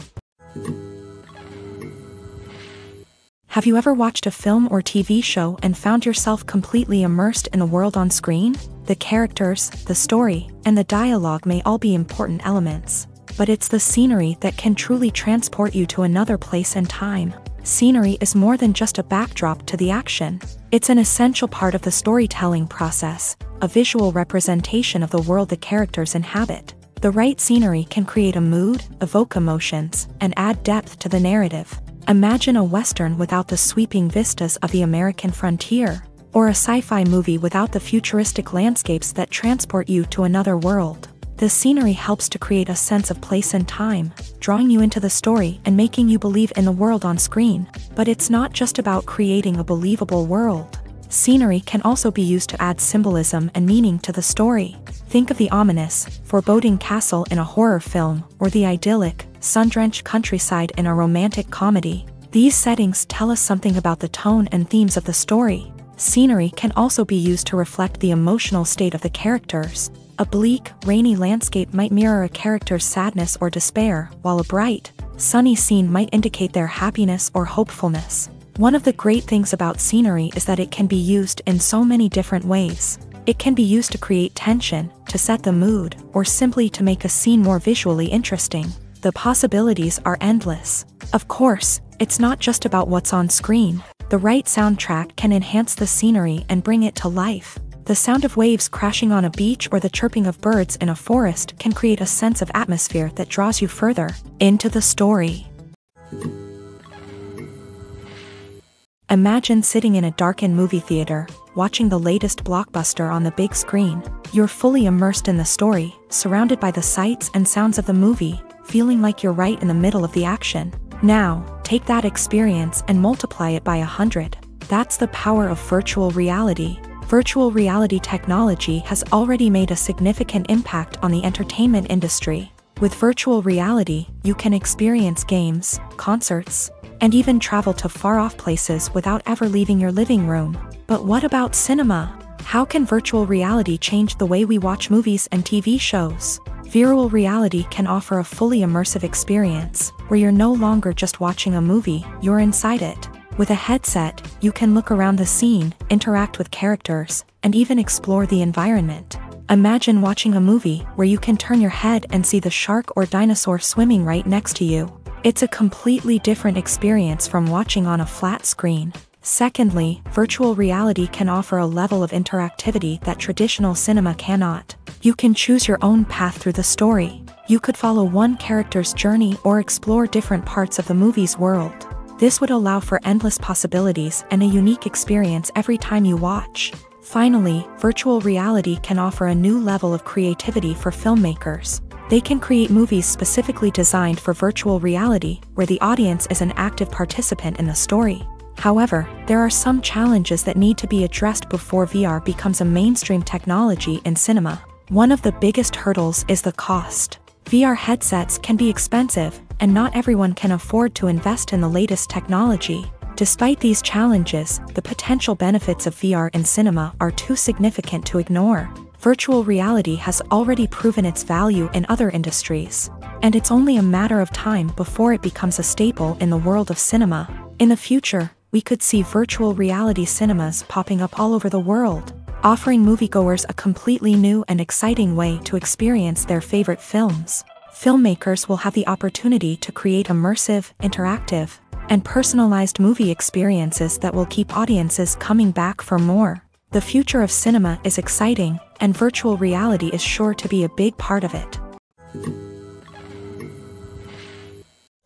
Speaker 1: Have you ever watched a film or TV show and found yourself completely immersed in the world on screen? The characters, the story, and the dialogue may all be important elements, but it's the scenery that can truly transport you to another place and time. Scenery is more than just a backdrop to the action. It's an essential part of the storytelling process, a visual representation of the world the characters inhabit. The right scenery can create a mood, evoke emotions, and add depth to the narrative. Imagine a Western without the sweeping vistas of the American frontier, or a sci-fi movie without the futuristic landscapes that transport you to another world. The scenery helps to create a sense of place and time, drawing you into the story and making you believe in the world on screen. But it's not just about creating a believable world. Scenery can also be used to add symbolism and meaning to the story. Think of the ominous, foreboding castle in a horror film, or the idyllic, sun-drenched countryside in a romantic comedy. These settings tell us something about the tone and themes of the story. Scenery can also be used to reflect the emotional state of the characters. A bleak, rainy landscape might mirror a character's sadness or despair, while a bright, sunny scene might indicate their happiness or hopefulness. One of the great things about scenery is that it can be used in so many different ways. It can be used to create tension, to set the mood, or simply to make a scene more visually interesting. The possibilities are endless. Of course, it's not just about what's on screen. The right soundtrack can enhance the scenery and bring it to life. The sound of waves crashing on a beach or the chirping of birds in a forest can create a sense of atmosphere that draws you further into the story. Imagine sitting in a darkened movie theater, watching the latest blockbuster on the big screen. You're fully immersed in the story, surrounded by the sights and sounds of the movie, feeling like you're right in the middle of the action. Now, take that experience and multiply it by 100. That's the power of virtual reality. Virtual reality technology has already made a significant impact on the entertainment industry. With virtual reality, you can experience games, concerts, and even travel to far-off places without ever leaving your living room. But what about cinema? How can virtual reality change the way we watch movies and TV shows? Virtual reality can offer a fully immersive experience, where you're no longer just watching a movie, you're inside it. With a headset, you can look around the scene, interact with characters, and even explore the environment. Imagine watching a movie where you can turn your head and see the shark or dinosaur swimming right next to you. It's a completely different experience from watching on a flat screen. Secondly, virtual reality can offer a level of interactivity that traditional cinema cannot. You can choose your own path through the story. You could follow one character's journey or explore different parts of the movie's world. This would allow for endless possibilities and a unique experience every time you watch. Finally, virtual reality can offer a new level of creativity for filmmakers. They can create movies specifically designed for virtual reality, where the audience is an active participant in the story. However, there are some challenges that need to be addressed before VR becomes a mainstream technology in cinema. One of the biggest hurdles is the cost. VR headsets can be expensive, and not everyone can afford to invest in the latest technology. Despite these challenges, the potential benefits of VR in cinema are too significant to ignore. Virtual reality has already proven its value in other industries, and it's only a matter of time before it becomes a staple in the world of cinema. In the future, we could see virtual reality cinemas popping up all over the world, offering moviegoers a completely new and exciting way to experience their favorite films. Filmmakers will have the opportunity to create immersive, interactive, and personalized movie experiences that will keep audiences coming back for more. The future of cinema is exciting, and virtual reality is sure to be a big part of it.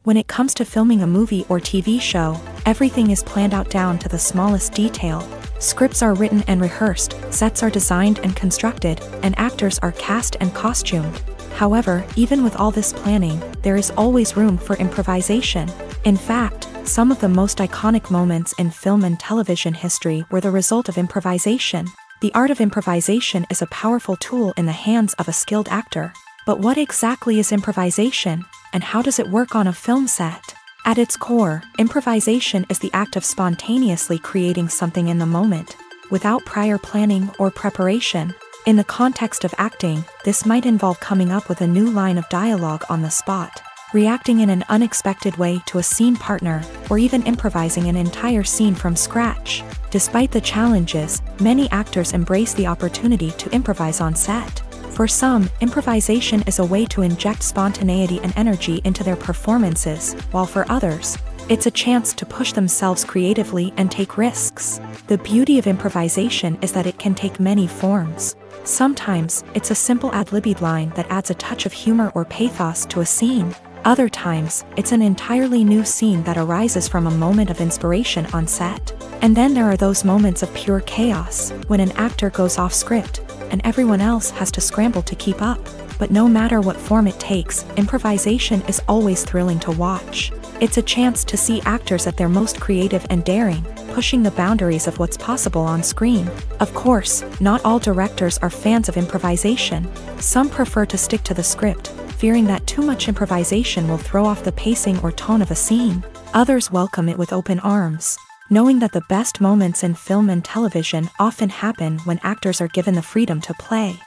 Speaker 1: When it comes to filming a movie or TV show, everything is planned out down to the smallest detail. Scripts are written and rehearsed, sets are designed and constructed, and actors are cast and costumed. However, even with all this planning, there is always room for improvisation. In fact, some of the most iconic moments in film and television history were the result of improvisation. The art of improvisation is a powerful tool in the hands of a skilled actor. But what exactly is improvisation, and how does it work on a film set? At its core, improvisation is the act of spontaneously creating something in the moment, without prior planning or preparation. In the context of acting, this might involve coming up with a new line of dialogue on the spot, reacting in an unexpected way to a scene partner, or even improvising an entire scene from scratch. Despite the challenges, many actors embrace the opportunity to improvise on set. For some, improvisation is a way to inject spontaneity and energy into their performances, while for others, it's a chance to push themselves creatively and take risks. The beauty of improvisation is that it can take many forms. Sometimes, it's a simple ad-libbed line that adds a touch of humor or pathos to a scene. Other times, it's an entirely new scene that arises from a moment of inspiration on set. And then there are those moments of pure chaos, when an actor goes off script, and everyone else has to scramble to keep up. But no matter what form it takes, improvisation is always thrilling to watch. It's a chance to see actors at their most creative and daring, pushing the boundaries of what's possible on screen. Of course, not all directors are fans of improvisation. Some prefer to stick to the script, fearing that too much improvisation will throw off the pacing or tone of a scene. Others welcome it with open arms, knowing that the best moments in film and television often happen when actors are given the freedom to play.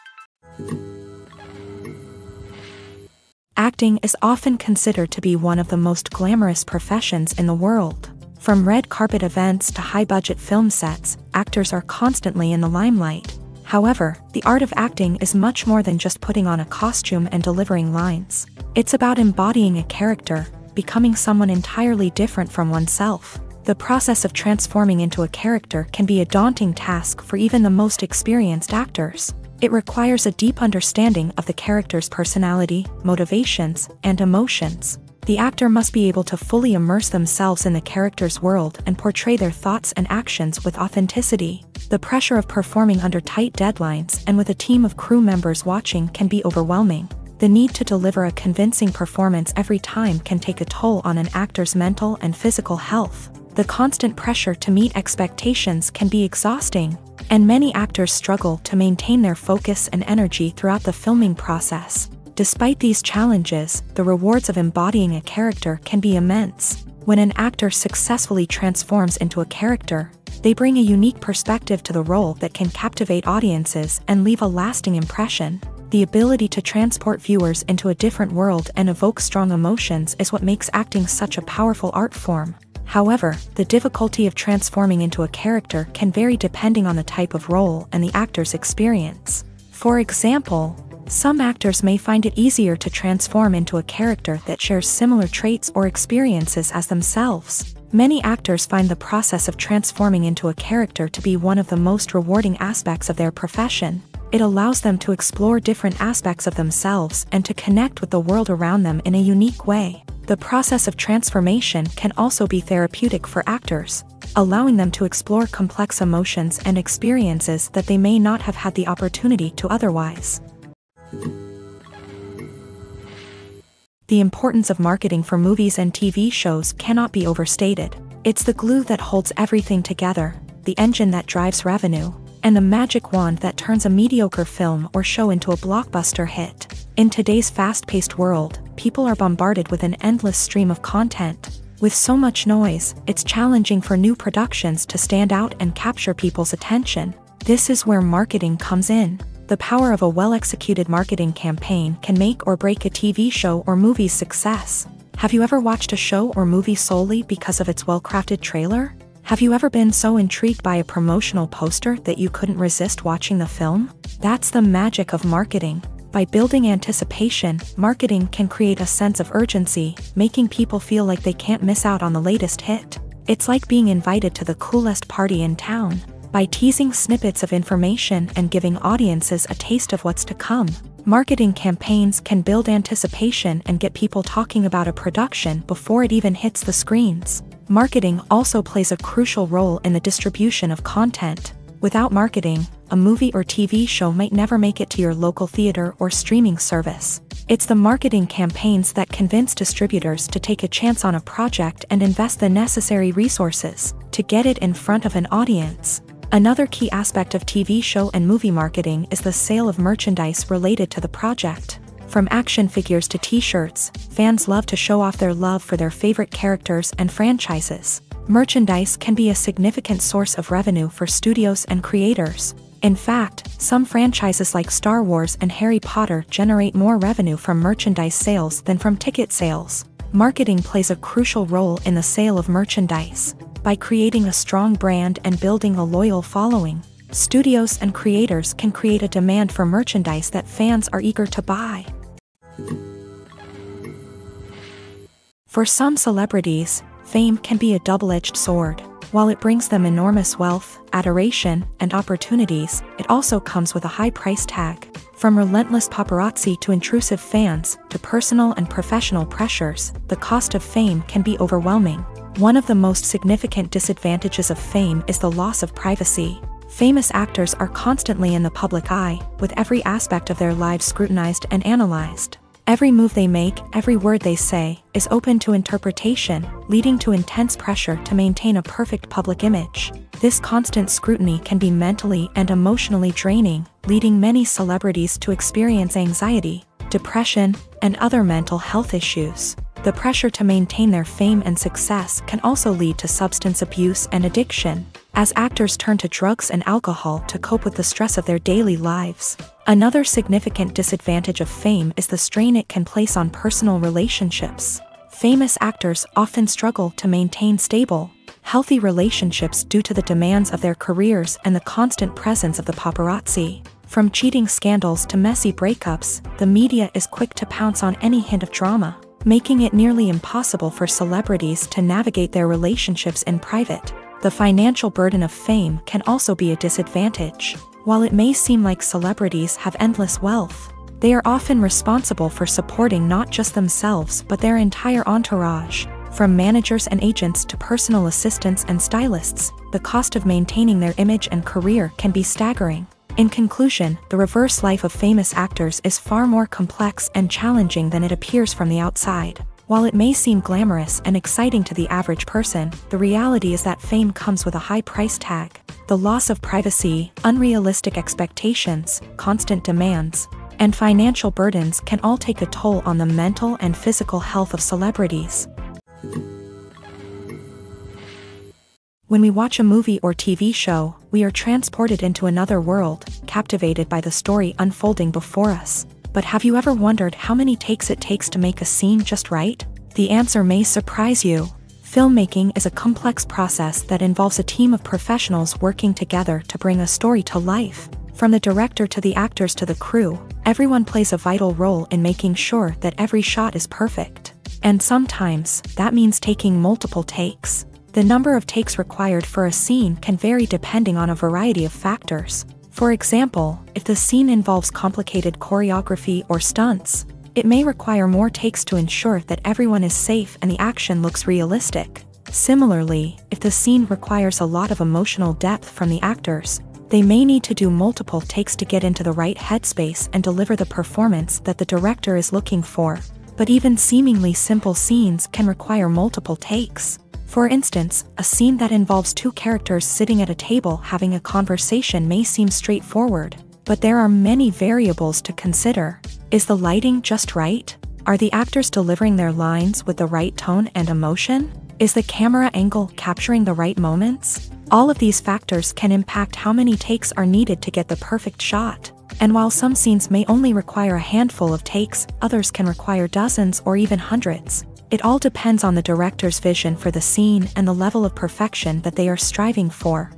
Speaker 1: Acting is often considered to be one of the most glamorous professions in the world. From red carpet events to high-budget film sets, actors are constantly in the limelight. However, the art of acting is much more than just putting on a costume and delivering lines. It's about embodying a character, becoming someone entirely different from oneself. The process of transforming into a character can be a daunting task for even the most experienced actors. It requires a deep understanding of the character's personality, motivations, and emotions. The actor must be able to fully immerse themselves in the character's world and portray their thoughts and actions with authenticity. The pressure of performing under tight deadlines and with a team of crew members watching can be overwhelming. The need to deliver a convincing performance every time can take a toll on an actor's mental and physical health. The constant pressure to meet expectations can be exhausting, and many actors struggle to maintain their focus and energy throughout the filming process. Despite these challenges, the rewards of embodying a character can be immense. When an actor successfully transforms into a character, they bring a unique perspective to the role that can captivate audiences and leave a lasting impression. The ability to transport viewers into a different world and evoke strong emotions is what makes acting such a powerful art form. However, the difficulty of transforming into a character can vary depending on the type of role and the actor's experience. For example, some actors may find it easier to transform into a character that shares similar traits or experiences as themselves. Many actors find the process of transforming into a character to be one of the most rewarding aspects of their profession. It allows them to explore different aspects of themselves and to connect with the world around them in a unique way. The process of transformation can also be therapeutic for actors, allowing them to explore complex emotions and experiences that they may not have had the opportunity to otherwise. The importance of marketing for movies and TV shows cannot be overstated. It's the glue that holds everything together, the engine that drives revenue, and the magic wand that turns a mediocre film or show into a blockbuster hit. In today's fast-paced world, people are bombarded with an endless stream of content. With so much noise, it's challenging for new productions to stand out and capture people's attention. This is where marketing comes in. The power of a well-executed marketing campaign can make or break a TV show or movie's success. Have you ever watched a show or movie solely because of its well-crafted trailer? Have you ever been so intrigued by a promotional poster that you couldn't resist watching the film? That's the magic of marketing. By building anticipation, marketing can create a sense of urgency, making people feel like they can't miss out on the latest hit. It's like being invited to the coolest party in town. By teasing snippets of information and giving audiences a taste of what's to come, marketing campaigns can build anticipation and get people talking about a production before it even hits the screens. Marketing also plays a crucial role in the distribution of content. Without marketing, a movie or TV show might never make it to your local theater or streaming service. It's the marketing campaigns that convince distributors to take a chance on a project and invest the necessary resources to get it in front of an audience. Another key aspect of TV show and movie marketing is the sale of merchandise related to the project. From action figures to t-shirts, fans love to show off their love for their favorite characters and franchises. Merchandise can be a significant source of revenue for studios and creators. In fact, some franchises like Star Wars and Harry Potter generate more revenue from merchandise sales than from ticket sales. Marketing plays a crucial role in the sale of merchandise. By creating a strong brand and building a loyal following, studios and creators can create a demand for merchandise that fans are eager to buy. For some celebrities, fame can be a double-edged sword. While it brings them enormous wealth, adoration, and opportunities, it also comes with a high price tag. From relentless paparazzi to intrusive fans, to personal and professional pressures, the cost of fame can be overwhelming. One of the most significant disadvantages of fame is the loss of privacy. Famous actors are constantly in the public eye, with every aspect of their lives scrutinized and analyzed. Every move they make, every word they say, is open to interpretation, leading to intense pressure to maintain a perfect public image. This constant scrutiny can be mentally and emotionally draining, leading many celebrities to experience anxiety, depression, and other mental health issues. The pressure to maintain their fame and success can also lead to substance abuse and addiction, as actors turn to drugs and alcohol to cope with the stress of their daily lives. Another significant disadvantage of fame is the strain it can place on personal relationships. Famous actors often struggle to maintain stable, healthy relationships due to the demands of their careers and the constant presence of the paparazzi. From cheating scandals to messy breakups, the media is quick to pounce on any hint of drama, making it nearly impossible for celebrities to navigate their relationships in private. The financial burden of fame can also be a disadvantage. While it may seem like celebrities have endless wealth, they are often responsible for supporting not just themselves but their entire entourage. From managers and agents to personal assistants and stylists, the cost of maintaining their image and career can be staggering. In conclusion, the reverse life of famous actors is far more complex and challenging than it appears from the outside. While it may seem glamorous and exciting to the average person, the reality is that fame comes with a high price tag. The loss of privacy, unrealistic expectations, constant demands, and financial burdens can all take a toll on the mental and physical health of celebrities. When we watch a movie or TV show, we are transported into another world, captivated by the story unfolding before us. But have you ever wondered how many takes it takes to make a scene just right? The answer may surprise you. Filmmaking is a complex process that involves a team of professionals working together to bring a story to life. From the director to the actors to the crew, everyone plays a vital role in making sure that every shot is perfect. And sometimes, that means taking multiple takes. The number of takes required for a scene can vary depending on a variety of factors. For example, if the scene involves complicated choreography or stunts, it may require more takes to ensure that everyone is safe and the action looks realistic. Similarly, if the scene requires a lot of emotional depth from the actors, they may need to do multiple takes to get into the right headspace and deliver the performance that the director is looking for. But even seemingly simple scenes can require multiple takes. For instance, a scene that involves two characters sitting at a table having a conversation may seem straightforward, but there are many variables to consider. Is the lighting just right? Are the actors delivering their lines with the right tone and emotion? Is the camera angle capturing the right moments? All of these factors can impact how many takes are needed to get the perfect shot. And while some scenes may only require a handful of takes, others can require dozens or even hundreds. It all depends on the director's vision for the scene and the level of perfection that they are striving for.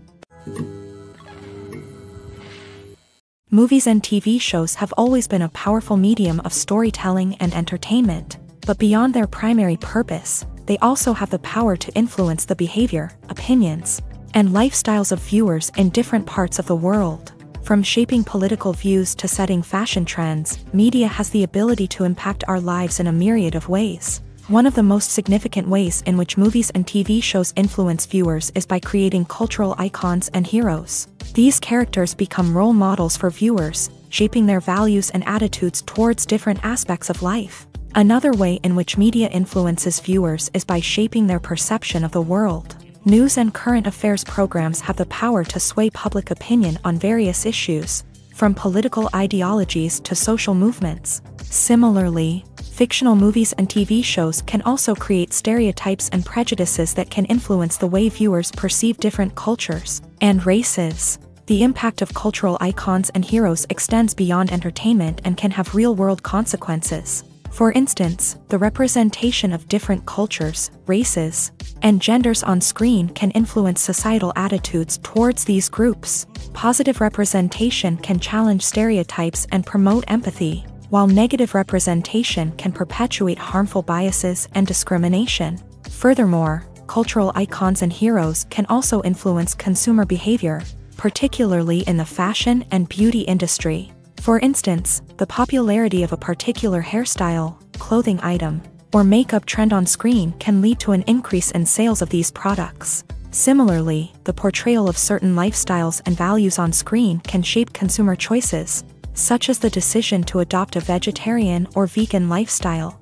Speaker 1: Movies and TV shows have always been a powerful medium of storytelling and entertainment, but beyond their primary purpose, they also have the power to influence the behavior, opinions, and lifestyles of viewers in different parts of the world. From shaping political views to setting fashion trends, media has the ability to impact our lives in a myriad of ways. One of the most significant ways in which movies and TV shows influence viewers is by creating cultural icons and heroes. These characters become role models for viewers, shaping their values and attitudes towards different aspects of life. Another way in which media influences viewers is by shaping their perception of the world. News and current affairs programs have the power to sway public opinion on various issues, from political ideologies to social movements. Similarly, fictional movies and TV shows can also create stereotypes and prejudices that can influence the way viewers perceive different cultures and races. The impact of cultural icons and heroes extends beyond entertainment and can have real-world consequences. For instance, the representation of different cultures, races, and genders on screen can influence societal attitudes towards these groups. Positive representation can challenge stereotypes and promote empathy, while negative representation can perpetuate harmful biases and discrimination. Furthermore, cultural icons and heroes can also influence consumer behavior, particularly in the fashion and beauty industry. For instance, the popularity of a particular hairstyle, clothing item, or makeup trend on screen can lead to an increase in sales of these products. Similarly, the portrayal of certain lifestyles and values on screen can shape consumer choices, such as the decision to adopt a vegetarian or vegan lifestyle.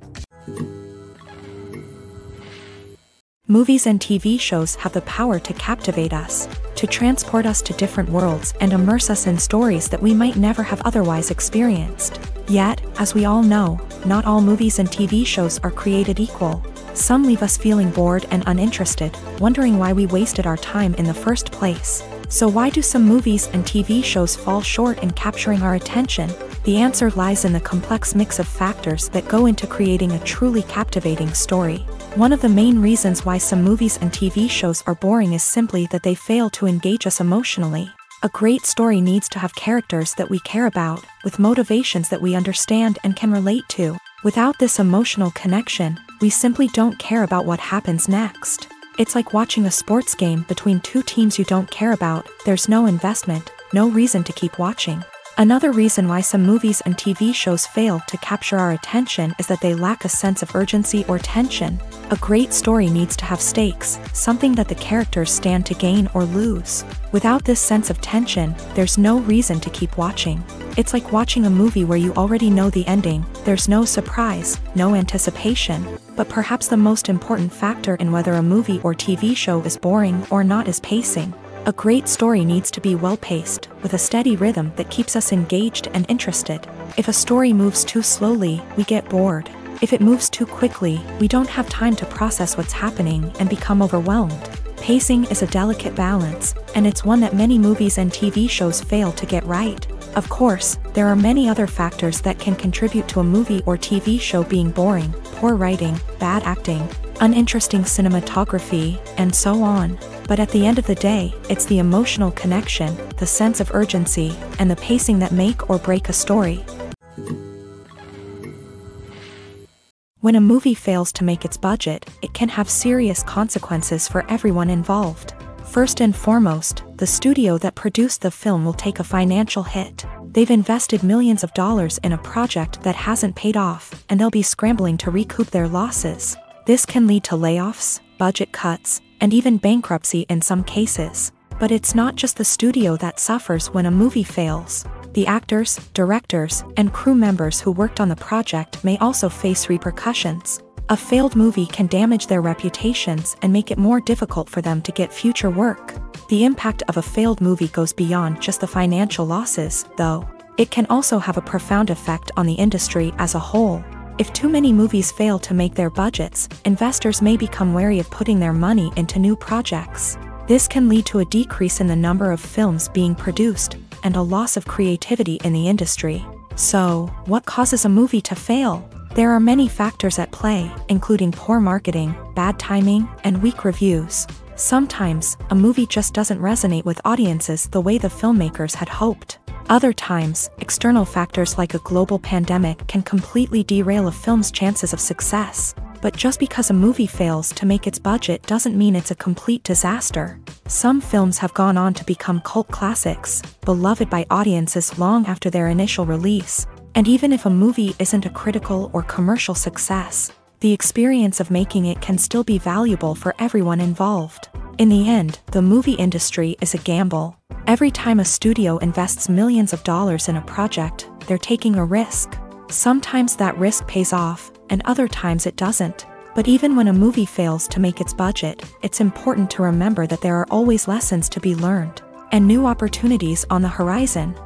Speaker 1: Movies and TV shows have the power to captivate us, to transport us to different worlds and immerse us in stories that we might never have otherwise experienced. Yet, as we all know, not all movies and TV shows are created equal. Some leave us feeling bored and uninterested, wondering why we wasted our time in the first place. So why do some movies and TV shows fall short in capturing our attention? The answer lies in the complex mix of factors that go into creating a truly captivating story. One of the main reasons why some movies and TV shows are boring is simply that they fail to engage us emotionally. A great story needs to have characters that we care about, with motivations that we understand and can relate to. Without this emotional connection, we simply don't care about what happens next. It's like watching a sports game between two teams you don't care about. There's no investment, no reason to keep watching. Another reason why some movies and TV shows fail to capture our attention is that they lack a sense of urgency or tension. A great story needs to have stakes, something that the characters stand to gain or lose. Without this sense of tension, there's no reason to keep watching. It's like watching a movie where you already know the ending. There's no surprise, no anticipation. But perhaps the most important factor in whether a movie or TV show is boring or not is pacing. A great story needs to be well-paced, with a steady rhythm that keeps us engaged and interested. If a story moves too slowly, we get bored. If it moves too quickly, we don't have time to process what's happening and become overwhelmed. Pacing is a delicate balance, and it's one that many movies and TV shows fail to get right. Of course, there are many other factors that can contribute to a movie or TV show being boring: poor writing, bad acting, uninteresting cinematography, and so on. But at the end of the day, it's the emotional connection, the sense of urgency, and the pacing that make or break a story. When a movie fails to make its budget, it can have serious consequences for everyone involved. First and foremost, the studio that produced the film will take a financial hit. They've invested millions of dollars in a project that hasn't paid off, and they'll be scrambling to recoup their losses. This can lead to layoffs, budget cuts, and even bankruptcy in some cases. But it's not just the studio that suffers when a movie fails. The actors, directors, and crew members who worked on the project may also face repercussions. A failed movie can damage their reputations and make it more difficult for them to get future work. The impact of a failed movie goes beyond just the financial losses, though. It can also have a profound effect on the industry as a whole. If too many movies fail to make their budgets, investors may become wary of putting their money into new projects. This can lead to a decrease in the number of films being produced, and a loss of creativity in the industry. So, what causes a movie to fail? There are many factors at play, including poor marketing, bad timing, and weak reviews. Sometimes, a movie just doesn't resonate with audiences the way the filmmakers had hoped. Other times, external factors like a global pandemic can completely derail a film's chances of success. But just because a movie fails to make its budget doesn't mean it's a complete disaster. Some films have gone on to become cult classics, beloved by audiences long after their initial release. And even if a movie isn't a critical or commercial success, the experience of making it can still be valuable for everyone involved. In the end, the movie industry is a gamble. Every time a studio invests millions of dollars in a project, they're taking a risk. Sometimes that risk pays off, and other times it doesn't. But even when a movie fails to make its budget, it's important to remember that there are always lessons to be learned, and new opportunities on the horizon.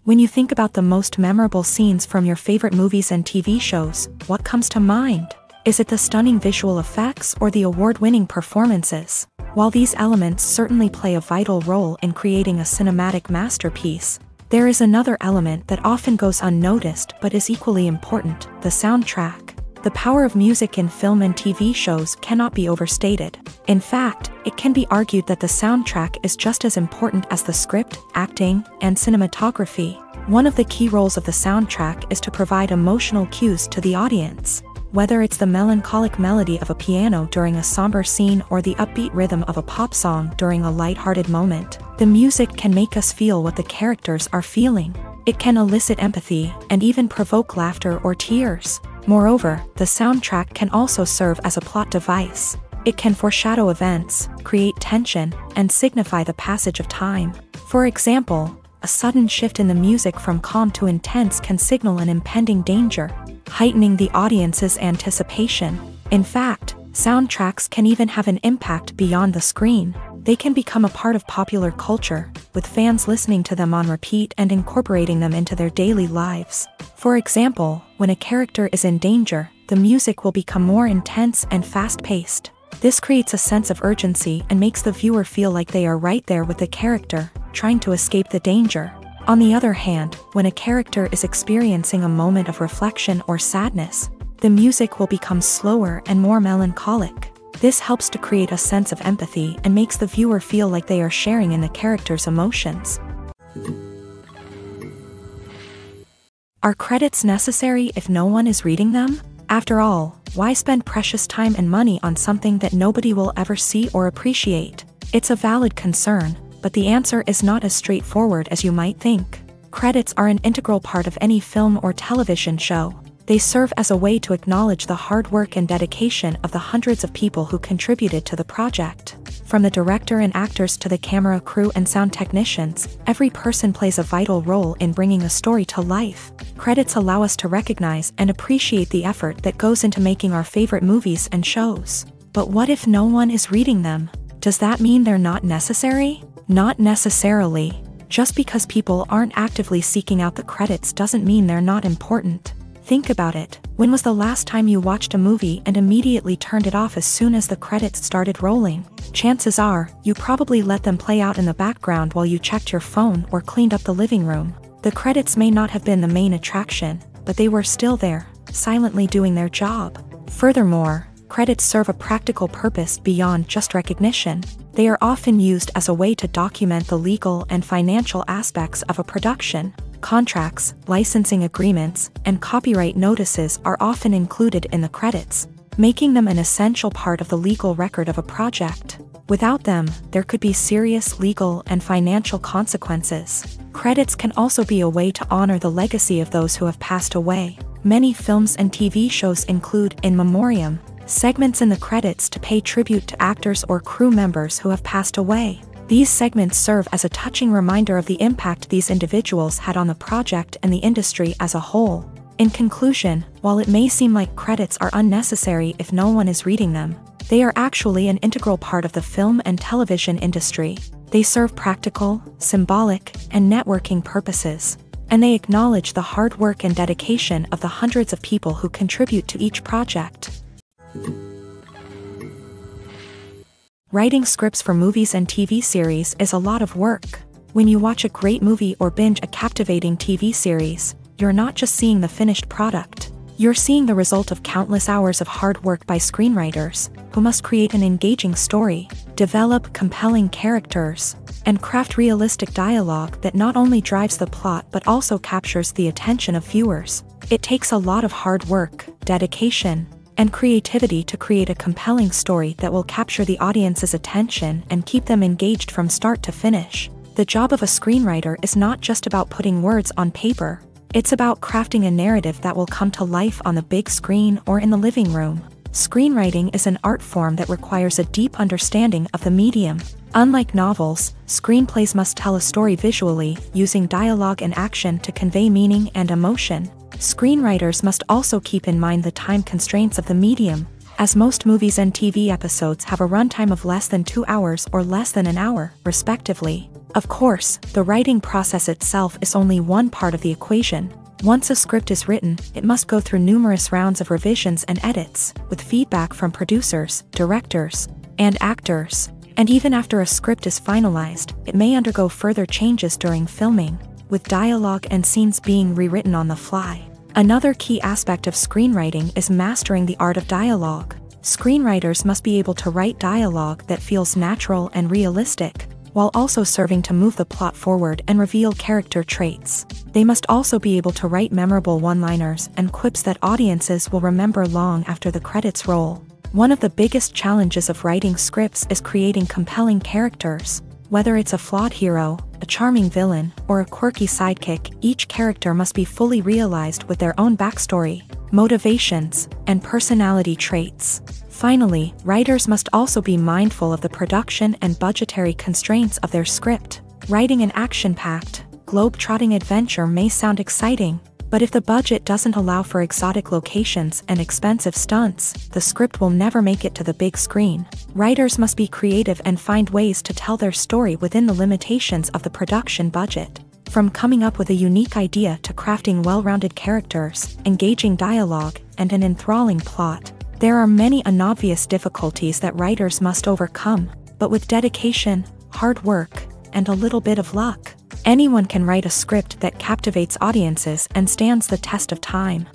Speaker 1: When you think about the most memorable scenes from your favorite movies and TV shows, what comes to mind? Is it the stunning visual effects or the award-winning performances? While these elements certainly play a vital role in creating a cinematic masterpiece, there is another element that often goes unnoticed but is equally important: the soundtrack. The power of music in film and TV shows cannot be overstated. In fact, it can be argued that the soundtrack is just as important as the script, acting, and cinematography. One of the key roles of the soundtrack is to provide emotional cues to the audience. Whether it's the melancholic melody of a piano during a somber scene or the upbeat rhythm of a pop song during a light-hearted moment, the music can make us feel what the characters are feeling. It can elicit empathy and even provoke laughter or tears. Moreover, the soundtrack can also serve as a plot device. It can foreshadow events, create tension, and signify the passage of time. For example, a sudden shift in the music from calm to intense can signal an impending danger, heightening the audience's anticipation. In fact, soundtracks can even have an impact beyond the screen. They can become a part of popular culture, with fans listening to them on repeat and incorporating them into their daily lives. For example, when a character is in danger, the music will become more intense and fast-paced. This creates a sense of urgency and makes the viewer feel like they are right there with the character, trying to escape the danger. On the other hand, when a character is experiencing a moment of reflection or sadness, the music will become slower and more melancholic. This helps to create a sense of empathy and makes the viewer feel like they are sharing in the character's emotions. Are credits necessary if no one is reading them? After all, why spend precious time and money on something that nobody will ever see or appreciate? It's a valid concern, but the answer is not as straightforward as you might think. Credits are an integral part of any film or television show. They serve as a way to acknowledge the hard work and dedication of the hundreds of people who contributed to the project. From the director and actors to the camera crew and sound technicians, every person plays a vital role in bringing a story to life. Credits allow us to recognize and appreciate the effort that goes into making our favorite movies and shows. But what if no one is reading them? Does that mean they're not necessary? Not necessarily. Just because people aren't actively seeking out the credits doesn't mean they're not important. Think about it. When was the last time you watched a movie and immediately turned it off as soon as the credits started rolling? Chances are, you probably let them play out in the background while you checked your phone or cleaned up the living room. The credits may not have been the main attraction, but they were still there, silently doing their job. Furthermore, credits serve a practical purpose beyond just recognition. They are often used as a way to document the legal and financial aspects of a production. Contracts, licensing agreements, and copyright notices are often included in the credits, making them an essential part of the legal record of a project. Without them, there could be serious legal and financial consequences. Credits can also be a way to honor the legacy of those who have passed away. Many films and TV shows include in memoriam segments in the credits to pay tribute to actors or crew members who have passed away. These segments serve as a touching reminder of the impact these individuals had on the project and the industry as a whole. In conclusion, while it may seem like credits are unnecessary if no one is reading them, they are actually an integral part of the film and television industry. They serve practical, symbolic, and networking purposes, and they acknowledge the hard work and dedication of the hundreds of people who contribute to each project. Writing scripts for movies and TV series is a lot of work. When you watch a great movie or binge a captivating TV series, you're not just seeing the finished product. You're seeing the result of countless hours of hard work by screenwriters, who must create an engaging story, develop compelling characters, and craft realistic dialogue that not only drives the plot but also captures the attention of viewers. It takes a lot of hard work, dedication, and creativity to create a compelling story that will capture the audience's attention and keep them engaged from start to finish. The job of a screenwriter is not just about putting words on paper. It's about crafting a narrative that will come to life on the big screen or in the living room. Screenwriting is an art form that requires a deep understanding of the medium. Unlike novels, screenplays must tell a story visually, using dialogue and action to convey meaning and emotion. Screenwriters must also keep in mind the time constraints of the medium, as most movies and TV episodes have a runtime of less than 2 hours or less than an hour, respectively. Of course, the writing process itself is only one part of the equation. Once a script is written, it must go through numerous rounds of revisions and edits, with feedback from producers, directors, and actors. And even after a script is finalized, it may undergo further changes during filming, with dialogue and scenes being rewritten on the fly. Another key aspect of screenwriting is mastering the art of dialogue. Screenwriters must be able to write dialogue that feels natural and realistic, while also serving to move the plot forward and reveal character traits. They must also be able to write memorable one-liners and quips that audiences will remember long after the credits roll. One of the biggest challenges of writing scripts is creating compelling characters. Whether it's a flawed hero, a charming villain, or a quirky sidekick, each character must be fully realized with their own backstory, motivations, and personality traits. Finally, writers must also be mindful of the production and budgetary constraints of their script. Writing an action-packed, globe-trotting adventure may sound exciting, but if the budget doesn't allow for exotic locations and expensive stunts, the script will never make it to the big screen. Writers must be creative and find ways to tell their story within the limitations of the production budget. From coming up with a unique idea to crafting well-rounded characters, engaging dialogue, and an enthralling plot, there are many unobvious difficulties that writers must overcome, but with dedication, hard work, and a little bit of luck, anyone can write a script that captivates audiences and stands the test of time.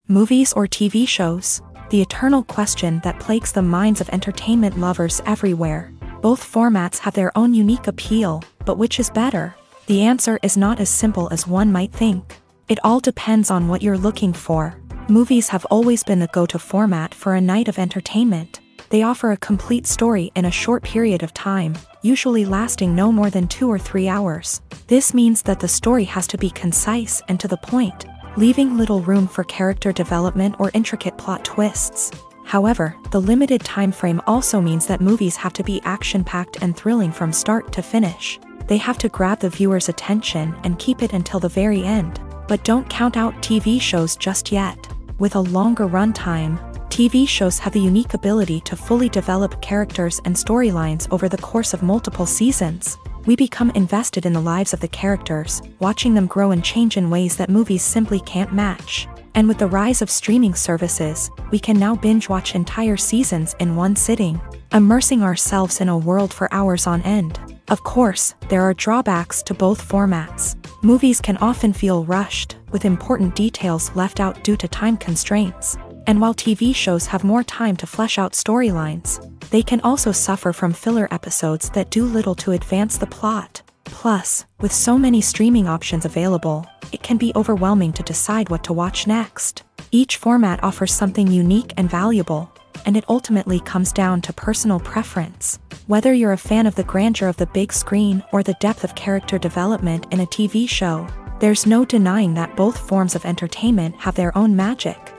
Speaker 1: Movies or TV shows? The eternal question that plagues the minds of entertainment lovers everywhere. Both formats have their own unique appeal, but which is better? The answer is not as simple as one might think. It all depends on what you're looking for. Movies have always been the go-to format for a night of entertainment. They offer a complete story in a short period of time, usually lasting no more than 2 or 3 hours. This means that the story has to be concise and to the point, leaving little room for character development or intricate plot twists. However, the limited time frame also means that movies have to be action-packed and thrilling from start to finish. They have to grab the viewer's attention and keep it until the very end. But don't count out TV shows just yet. With a longer runtime, TV shows have the unique ability to fully develop characters and storylines over the course of multiple seasons. We become invested in the lives of the characters, watching them grow and change in ways that movies simply can't match. And with the rise of streaming services, we can now binge-watch entire seasons in one sitting, immersing ourselves in a world for hours on end. Of course, there are drawbacks to both formats. Movies can often feel rushed, with important details left out due to time constraints. And while TV shows have more time to flesh out storylines, they can also suffer from filler episodes that do little to advance the plot. Plus, with so many streaming options available, it can be overwhelming to decide what to watch next. Each format offers something unique and valuable, and it ultimately comes down to personal preference. Whether you're a fan of the grandeur of the big screen or the depth of character development in a TV show, there's no denying that both forms of entertainment have their own magic.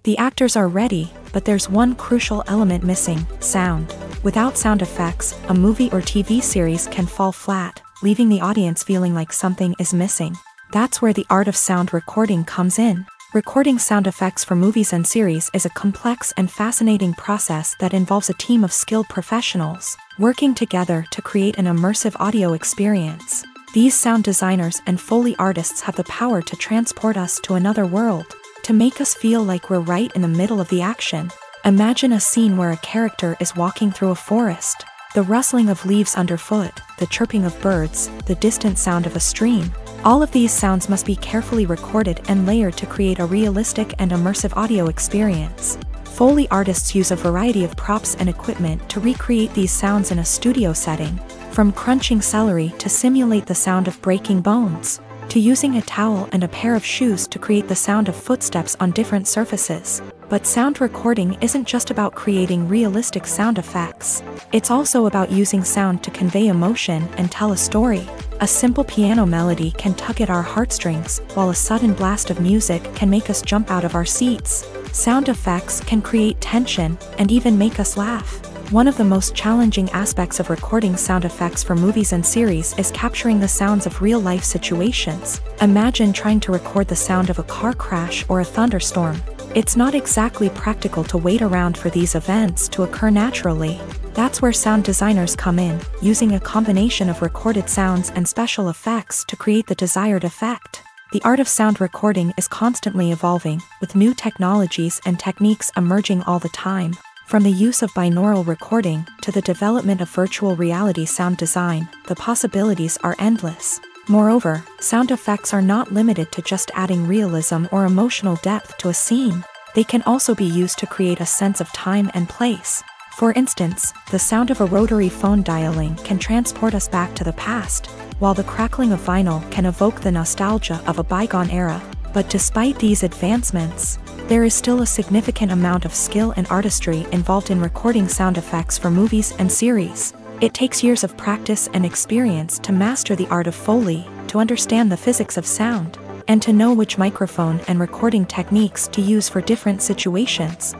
Speaker 1: The actors are ready, but there's one crucial element missing: sound. Without sound effects, a movie or TV series can fall flat, leaving the audience feeling like something is missing. That's where the art of sound recording comes in. Recording sound effects for movies and series is a complex and fascinating process that involves a team of skilled professionals working together to create an immersive audio experience. These sound designers and Foley artists have the power to transport us to another world, to make us feel like we're right in the middle of the action. Imagine a scene where a character is walking through a forest. The rustling of leaves underfoot, the chirping of birds, the distant sound of a stream. All of these sounds must be carefully recorded and layered to create a realistic and immersive audio experience. Foley artists use a variety of props and equipment to recreate these sounds in a studio setting, from crunching celery to simulate the sound of breaking bones, to using a towel and a pair of shoes to create the sound of footsteps on different surfaces. But sound recording isn't just about creating realistic sound effects. It's also about using sound to convey emotion and tell a story. A simple piano melody can tug at our heartstrings, while a sudden blast of music can make us jump out of our seats. Sound effects can create tension and even make us laugh. One of the most challenging aspects of recording sound effects for movies and series is capturing the sounds of real-life situations. Imagine trying to record the sound of a car crash or a thunderstorm. It's not exactly practical to wait around for these events to occur naturally. That's where sound designers come in, using a combination of recorded sounds and special effects to create the desired effect. The art of sound recording is constantly evolving, with new technologies and techniques emerging all the time. From the use of binaural recording to the development of virtual reality sound design, the possibilities are endless. Moreover, sound effects are not limited to just adding realism or emotional depth to a scene. They can also be used to create a sense of time and place. For instance, the sound of a rotary phone dialing can transport us back to the past, while the crackling of vinyl can evoke the nostalgia of a bygone era. But despite these advancements, there is still a significant amount of skill and artistry involved in recording sound effects for movies and series. It takes years of practice and experience to master the art of Foley, to understand the physics of sound, and to know which microphone and recording techniques to use for different situations.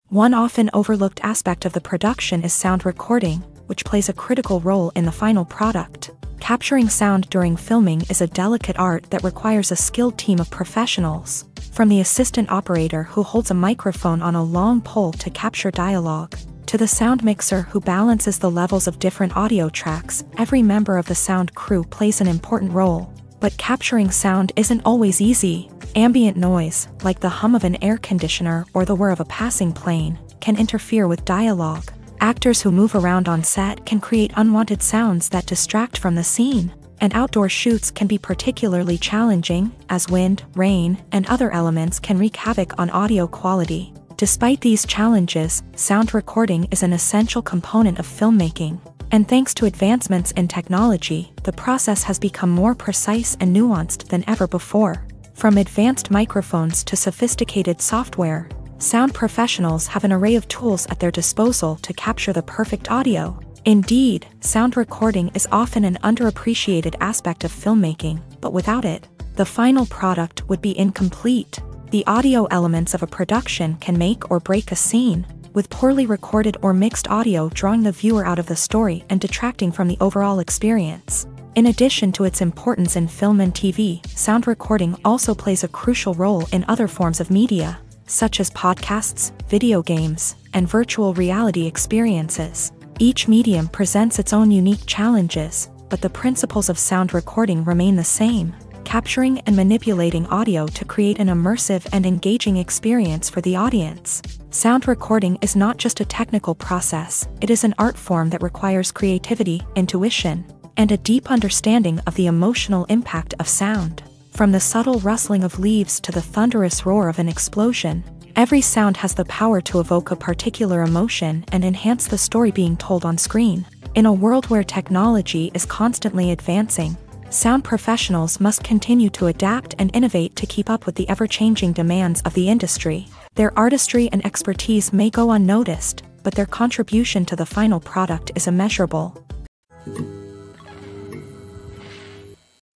Speaker 1: One often overlooked aspect of the production is sound recording, which plays a critical role in the final product. Capturing sound during filming is a delicate art that requires a skilled team of professionals, from the assistant operator who holds a microphone on a long pole to capture dialogue, to the sound mixer who balances the levels of different audio tracks. Every member of the sound crew plays an important role. But capturing sound isn't always easy. Ambient noise, like the hum of an air conditioner or the whir of a passing plane, can interfere with dialogue. Actors who move around on set can create unwanted sounds that distract from the scene, and outdoor shoots can be particularly challenging, as wind, rain, and other elements can wreak havoc on audio quality. Despite these challenges, sound recording is an essential component of filmmaking, and thanks to advancements in technology, the process has become more precise and nuanced than ever before. From advanced microphones to sophisticated software, sound professionals have an array of tools at their disposal to capture the perfect audio. Indeed, sound recording is often an underappreciated aspect of filmmaking, but without it, the final product would be incomplete. The audio elements of a production can make or break a scene, with poorly recorded or mixed audio drawing the viewer out of the story and detracting from the overall experience. In addition to its importance in film and TV, sound recording also plays a crucial role in other forms of media. such as podcasts, video games, and virtual reality experiences. Each medium presents its own unique challenges, but the principles of sound recording remain the same, capturing and manipulating audio to create an immersive and engaging experience for the audience. Sound recording is not just a technical process, it is an art form that requires creativity, intuition, and a deep understanding of the emotional impact of sound. From the subtle rustling of leaves to the thunderous roar of an explosion, every sound has the power to evoke a particular emotion and enhance the story being told on screen. In a world where technology is constantly advancing, sound professionals must continue to adapt and innovate to keep up with the ever-changing demands of the industry. Their artistry and expertise may go unnoticed, but their contribution to the final product is immeasurable.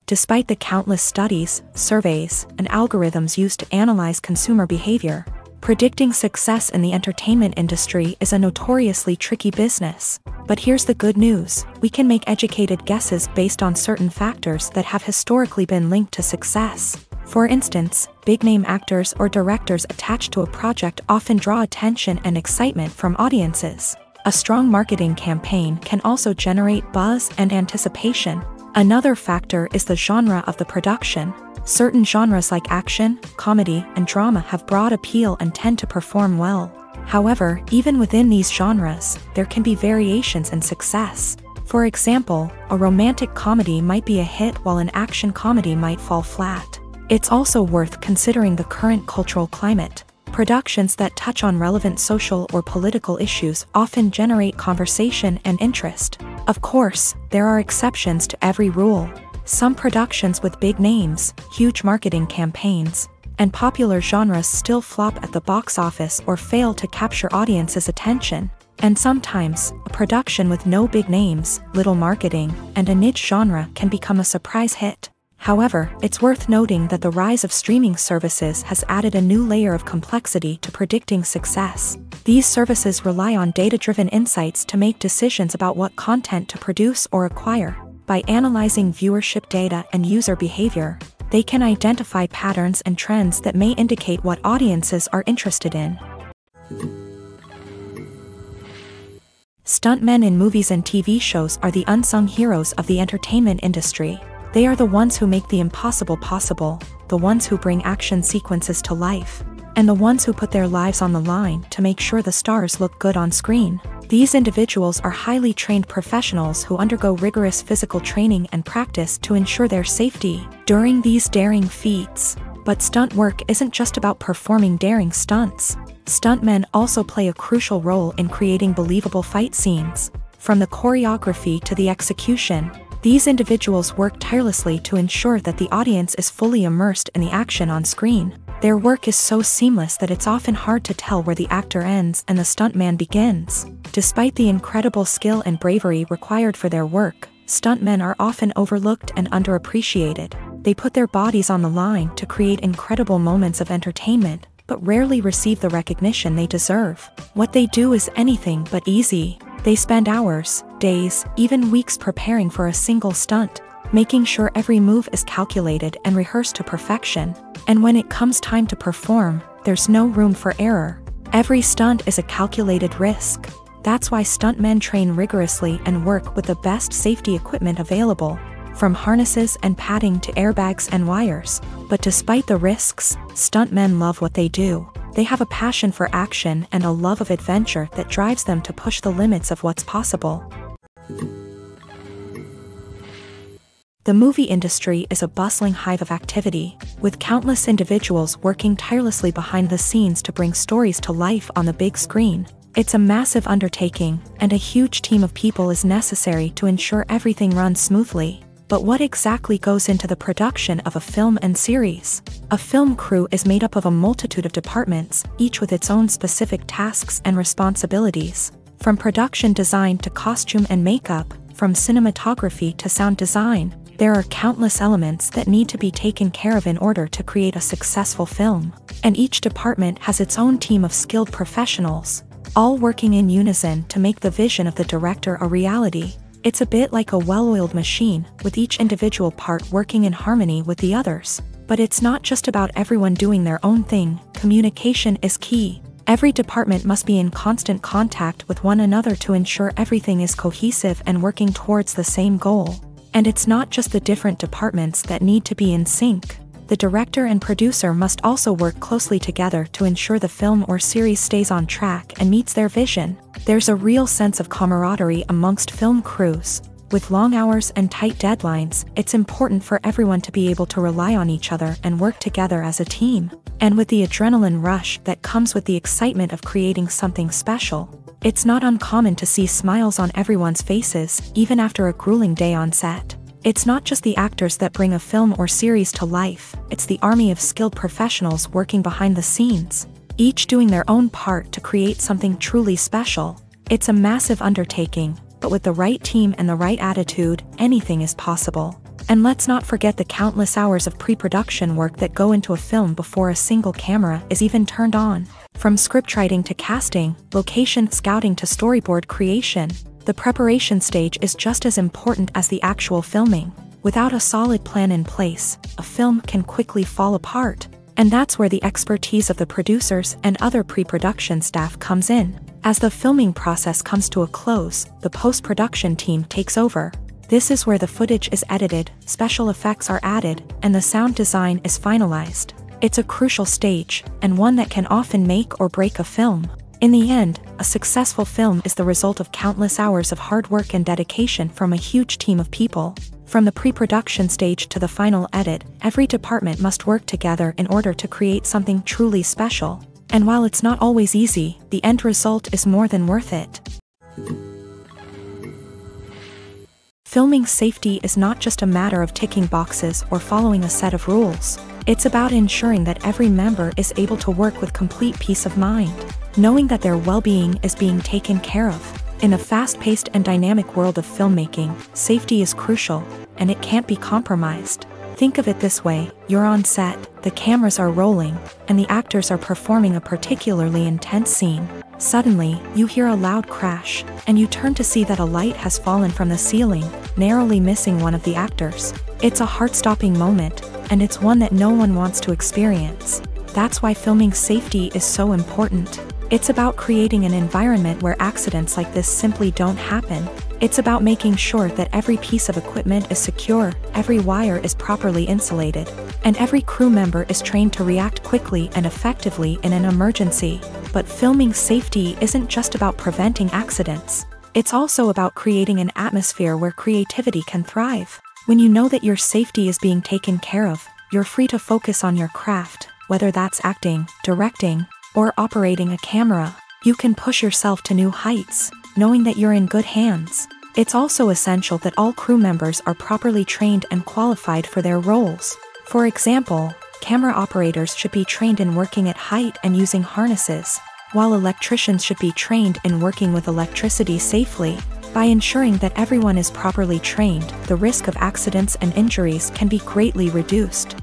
Speaker 1: Despite the countless studies, surveys, and algorithms used to analyze consumer behavior, predicting success in the entertainment industry is a notoriously tricky business. But here's the good news: we can make educated guesses based on certain factors that have historically been linked to success. For instance, big-name actors or directors attached to a project often draw attention and excitement from audiences. A strong marketing campaign can also generate buzz and anticipation. Another factor is the genre of the production. Certain genres like action, comedy, and drama have broad appeal and tend to perform well. However, even within these genres, there can be variations in success. For example, a romantic comedy might be a hit while an action comedy might fall flat. It's also worth considering the current cultural climate. Productions that touch on relevant social or political issues often generate conversation and interest. Of course, there are exceptions to every rule. Some productions with big names, huge marketing campaigns, and popular genres still flop at the box office or fail to capture audiences' attention. And sometimes, a production with no big names, little marketing, and a niche genre can become a surprise hit. However, it's worth noting that the rise of streaming services has added a new layer of complexity to predicting success. These services rely on data-driven insights to make decisions about what content to produce or acquire. By analyzing viewership data and user behavior, they can identify patterns and trends that may indicate what audiences are interested in. Stuntmen in movies and TV shows are the unsung heroes of the entertainment industry. They are the ones who make the impossible possible, the ones who bring action sequences to life, and the ones who put their lives on the line to make sure the stars look good on screen. These individuals are highly trained professionals who undergo rigorous physical training and practice to ensure their safety during these daring feats. But stunt work isn't just about performing daring stunts. Stuntmen also play a crucial role in creating believable fight scenes. From the choreography to the execution, these individuals work tirelessly to ensure that the audience is fully immersed in the action on screen. Their work is so seamless that it's often hard to tell where the actor ends and the stuntman begins. Despite the incredible skill and bravery required for their work, stuntmen are often overlooked and underappreciated. They put their bodies on the line to create incredible moments of entertainment, but rarely receive the recognition they deserve. What they do is anything but easy. They spend hours, days, even weeks preparing for a single stunt, making sure every move is calculated and rehearsed to perfection. And when it comes time to perform, there's no room for error. Every stunt is a calculated risk. That's why stuntmen train rigorously and work with the best safety equipment available, from harnesses and padding to airbags and wires. But despite the risks, stuntmen love what they do. They have a passion for action and a love of adventure that drives them to push the limits of what's possible. The movie industry is a bustling hive of activity, with countless individuals working tirelessly behind the scenes to bring stories to life on the big screen. It's a massive undertaking, and a huge team of people is necessary to ensure everything runs smoothly. But what exactly goes into the production of a film and series? A film crew is made up of a multitude of departments, each with its own specific tasks and responsibilities. From production design to costume and makeup, from cinematography to sound design, there are countless elements that need to be taken care of in order to create a successful film. And each department has its own team of skilled professionals, all working in unison to make the vision of the director a reality. It's a bit like a well-oiled machine, with each individual part working in harmony with the others. But it's not just about everyone doing their own thing. Communication is key. Every department must be in constant contact with one another to ensure everything is cohesive and working towards the same goal. And it's not just the different departments that need to be in sync. The director and producer must also work closely together to ensure the film or series stays on track and meets their vision. There's a real sense of camaraderie amongst film crews. With long hours and tight deadlines, it's important for everyone to be able to rely on each other and work together as a team. And with the adrenaline rush that comes with the excitement of creating something special, it's not uncommon to see smiles on everyone's faces, even after a grueling day on set. It's not just the actors that bring a film or series to life, it's the army of skilled professionals working behind the scenes, each doing their own part to create something truly special. It's a massive undertaking, but with the right team and the right attitude, anything is possible. And let's not forget the countless hours of pre-production work that go into a film before a single camera is even turned on. From scriptwriting to casting, location scouting to storyboard creation, the preparation stage is just as important as the actual filming. Without a solid plan in place, a film can quickly fall apart. And that's where the expertise of the producers and other pre-production staff comes in. As the filming process comes to a close, the post-production team takes over. This is where the footage is edited, special effects are added, and the sound design is finalized. It's a crucial stage, and one that can often make or break a film. In the end, a successful film is the result of countless hours of hard work and dedication from a huge team of people. From the pre-production stage to the final edit, every department must work together in order to create something truly special. And while it's not always easy, the end result is more than worth it. Filming safety is not just a matter of ticking boxes or following a set of rules. It's about ensuring that every member is able to work with complete peace of mind, knowing that their well-being is being taken care of. In a fast-paced and dynamic world of filmmaking, safety is crucial, and it can't be compromised. Think of it this way: you're on set, the cameras are rolling, and the actors are performing a particularly intense scene. Suddenly, you hear a loud crash, and you turn to see that a light has fallen from the ceiling, narrowly missing one of the actors. It's a heart-stopping moment, and it's one that no one wants to experience. That's why filming safety is so important. It's about creating an environment where accidents like this simply don't happen. It's about making sure that every piece of equipment is secure, every wire is properly insulated, and every crew member is trained to react quickly and effectively in an emergency. But filming safety isn't just about preventing accidents. It's also about creating an atmosphere where creativity can thrive. When you know that your safety is being taken care of, you're free to focus on your craft, whether that's acting, directing, or operating a camera. You can push yourself to new heights, knowing that you're in good hands. It's also essential that all crew members are properly trained and qualified for their roles. For example, camera operators should be trained in working at height and using harnesses, while electricians should be trained in working with electricity safely. By ensuring that everyone is properly trained, the risk of accidents and injuries can be greatly reduced.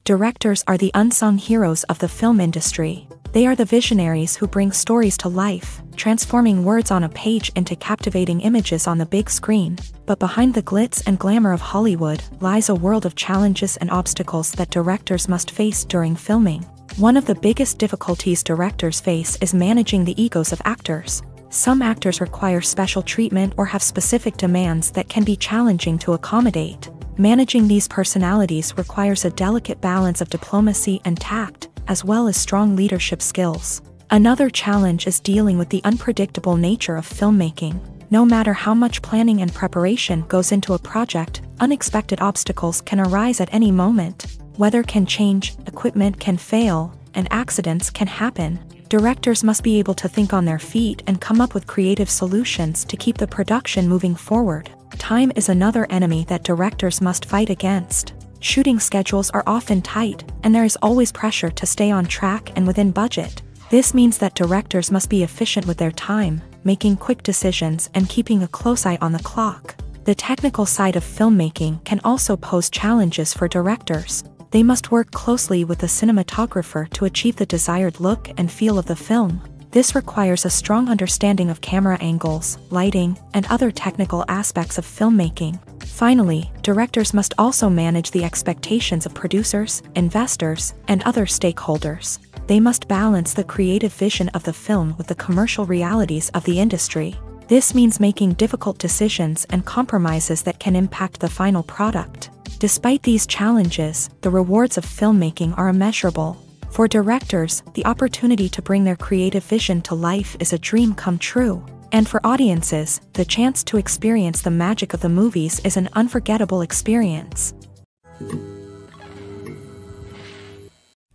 Speaker 1: Directors are the unsung heroes of the film industry. They are the visionaries who bring stories to life, transforming words on a page into captivating images on the big screen. But behind the glitz and glamour of Hollywood lies a world of challenges and obstacles that directors must face during filming. One of the biggest difficulties directors face is managing the egos of actors. Some actors require special treatment or have specific demands that can be challenging to accommodate. Managing these personalities requires a delicate balance of diplomacy and tact, as well as strong leadership skills. Another challenge is dealing with the unpredictable nature of filmmaking. No matter how much planning and preparation goes into a project, unexpected obstacles can arise at any moment. Weather can change, equipment can fail, and accidents can happen. Directors must be able to think on their feet and come up with creative solutions to keep the production moving forward. Time is another enemy that directors must fight against. Shooting schedules are often tight, and there is always pressure to stay on track and within budget. This means that directors must be efficient with their time, making quick decisions and keeping a close eye on the clock. The technical side of filmmaking can also pose challenges for directors. They must work closely with the cinematographer to achieve the desired look and feel of the film. This requires a strong understanding of camera angles, lighting, and other technical aspects of filmmaking. Finally, directors must also manage the expectations of producers, investors, and other stakeholders. They must balance the creative vision of the film with the commercial realities of the industry. This means making difficult decisions and compromises that can impact the final product. Despite these challenges, the rewards of filmmaking are immeasurable. For directors, the opportunity to bring their creative vision to life is a dream come true. And for audiences, the chance to experience the magic of the movies is an unforgettable experience.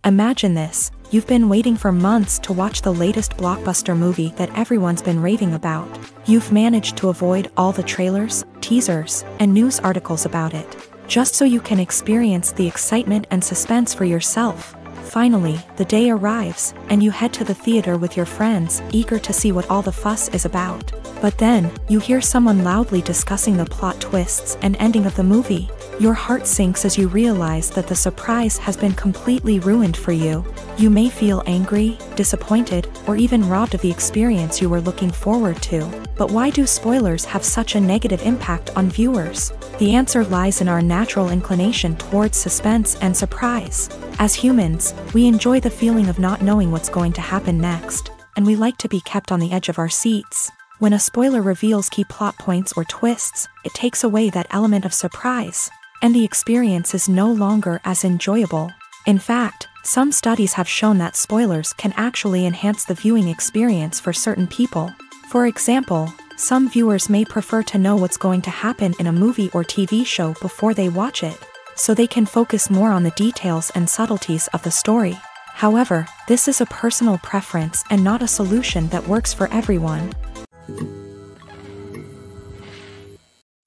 Speaker 1: Imagine this. You've been waiting for months to watch the latest blockbuster movie that everyone's been raving about. You've managed to avoid all the trailers, teasers, and news articles about it, just so you can experience the excitement and suspense for yourself. Finally, the day arrives, and you head to the theater with your friends, eager to see what all the fuss is about. But then, you hear someone loudly discussing the plot twists and ending of the movie. Your heart sinks as you realize that the surprise has been completely ruined for you. You may feel angry, disappointed, or even robbed of the experience you were looking forward to. But why do spoilers have such a negative impact on viewers? The answer lies in our natural inclination towards suspense and surprise. As humans, we enjoy the feeling of not knowing what's going to happen next, and we like to be kept on the edge of our seats. When a spoiler reveals key plot points or twists, it takes away that element of surprise, and the experience is no longer as enjoyable. In fact, some studies have shown that spoilers can actually enhance the viewing experience for certain people. For example, some viewers may prefer to know what's going to happen in a movie or TV show before they watch it, so they can focus more on the details and subtleties of the story. However, this is a personal preference and not a solution that works for everyone.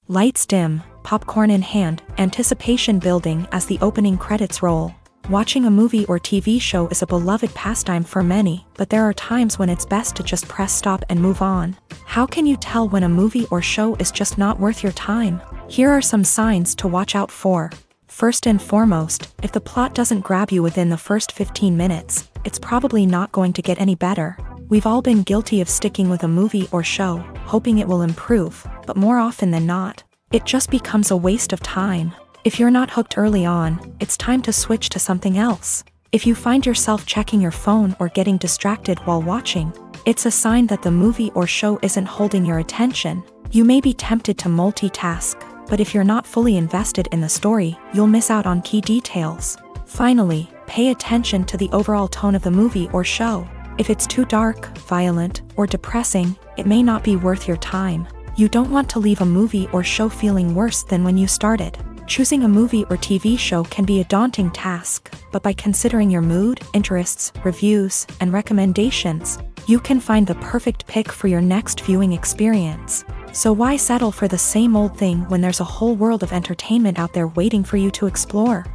Speaker 1: Lights dim, popcorn in hand, anticipation building as the opening credits roll. Watching a movie or TV show is a beloved pastime for many, but there are times when it's best to just press stop and move on. How can you tell when a movie or show is just not worth your time? Here are some signs to watch out for. First and foremost, if the plot doesn't grab you within the first 15 minutes, it's probably not going to get any better. We've all been guilty of sticking with a movie or show, hoping it will improve, but more often than not, it just becomes a waste of time. If you're not hooked early on, it's time to switch to something else. If you find yourself checking your phone or getting distracted while watching, it's a sign that the movie or show isn't holding your attention. You may be tempted to multitask, but if you're not fully invested in the story, you'll miss out on key details. Finally, pay attention to the overall tone of the movie or show. If it's too dark, violent, or depressing, it may not be worth your time. You don't want to leave a movie or show feeling worse than when you started. Choosing a movie or TV show can be a daunting task, but by considering your mood, interests, reviews, and recommendations, you can find the perfect pick for your next viewing experience. So why settle for the same old thing when there's a whole world of entertainment out there waiting for you to explore?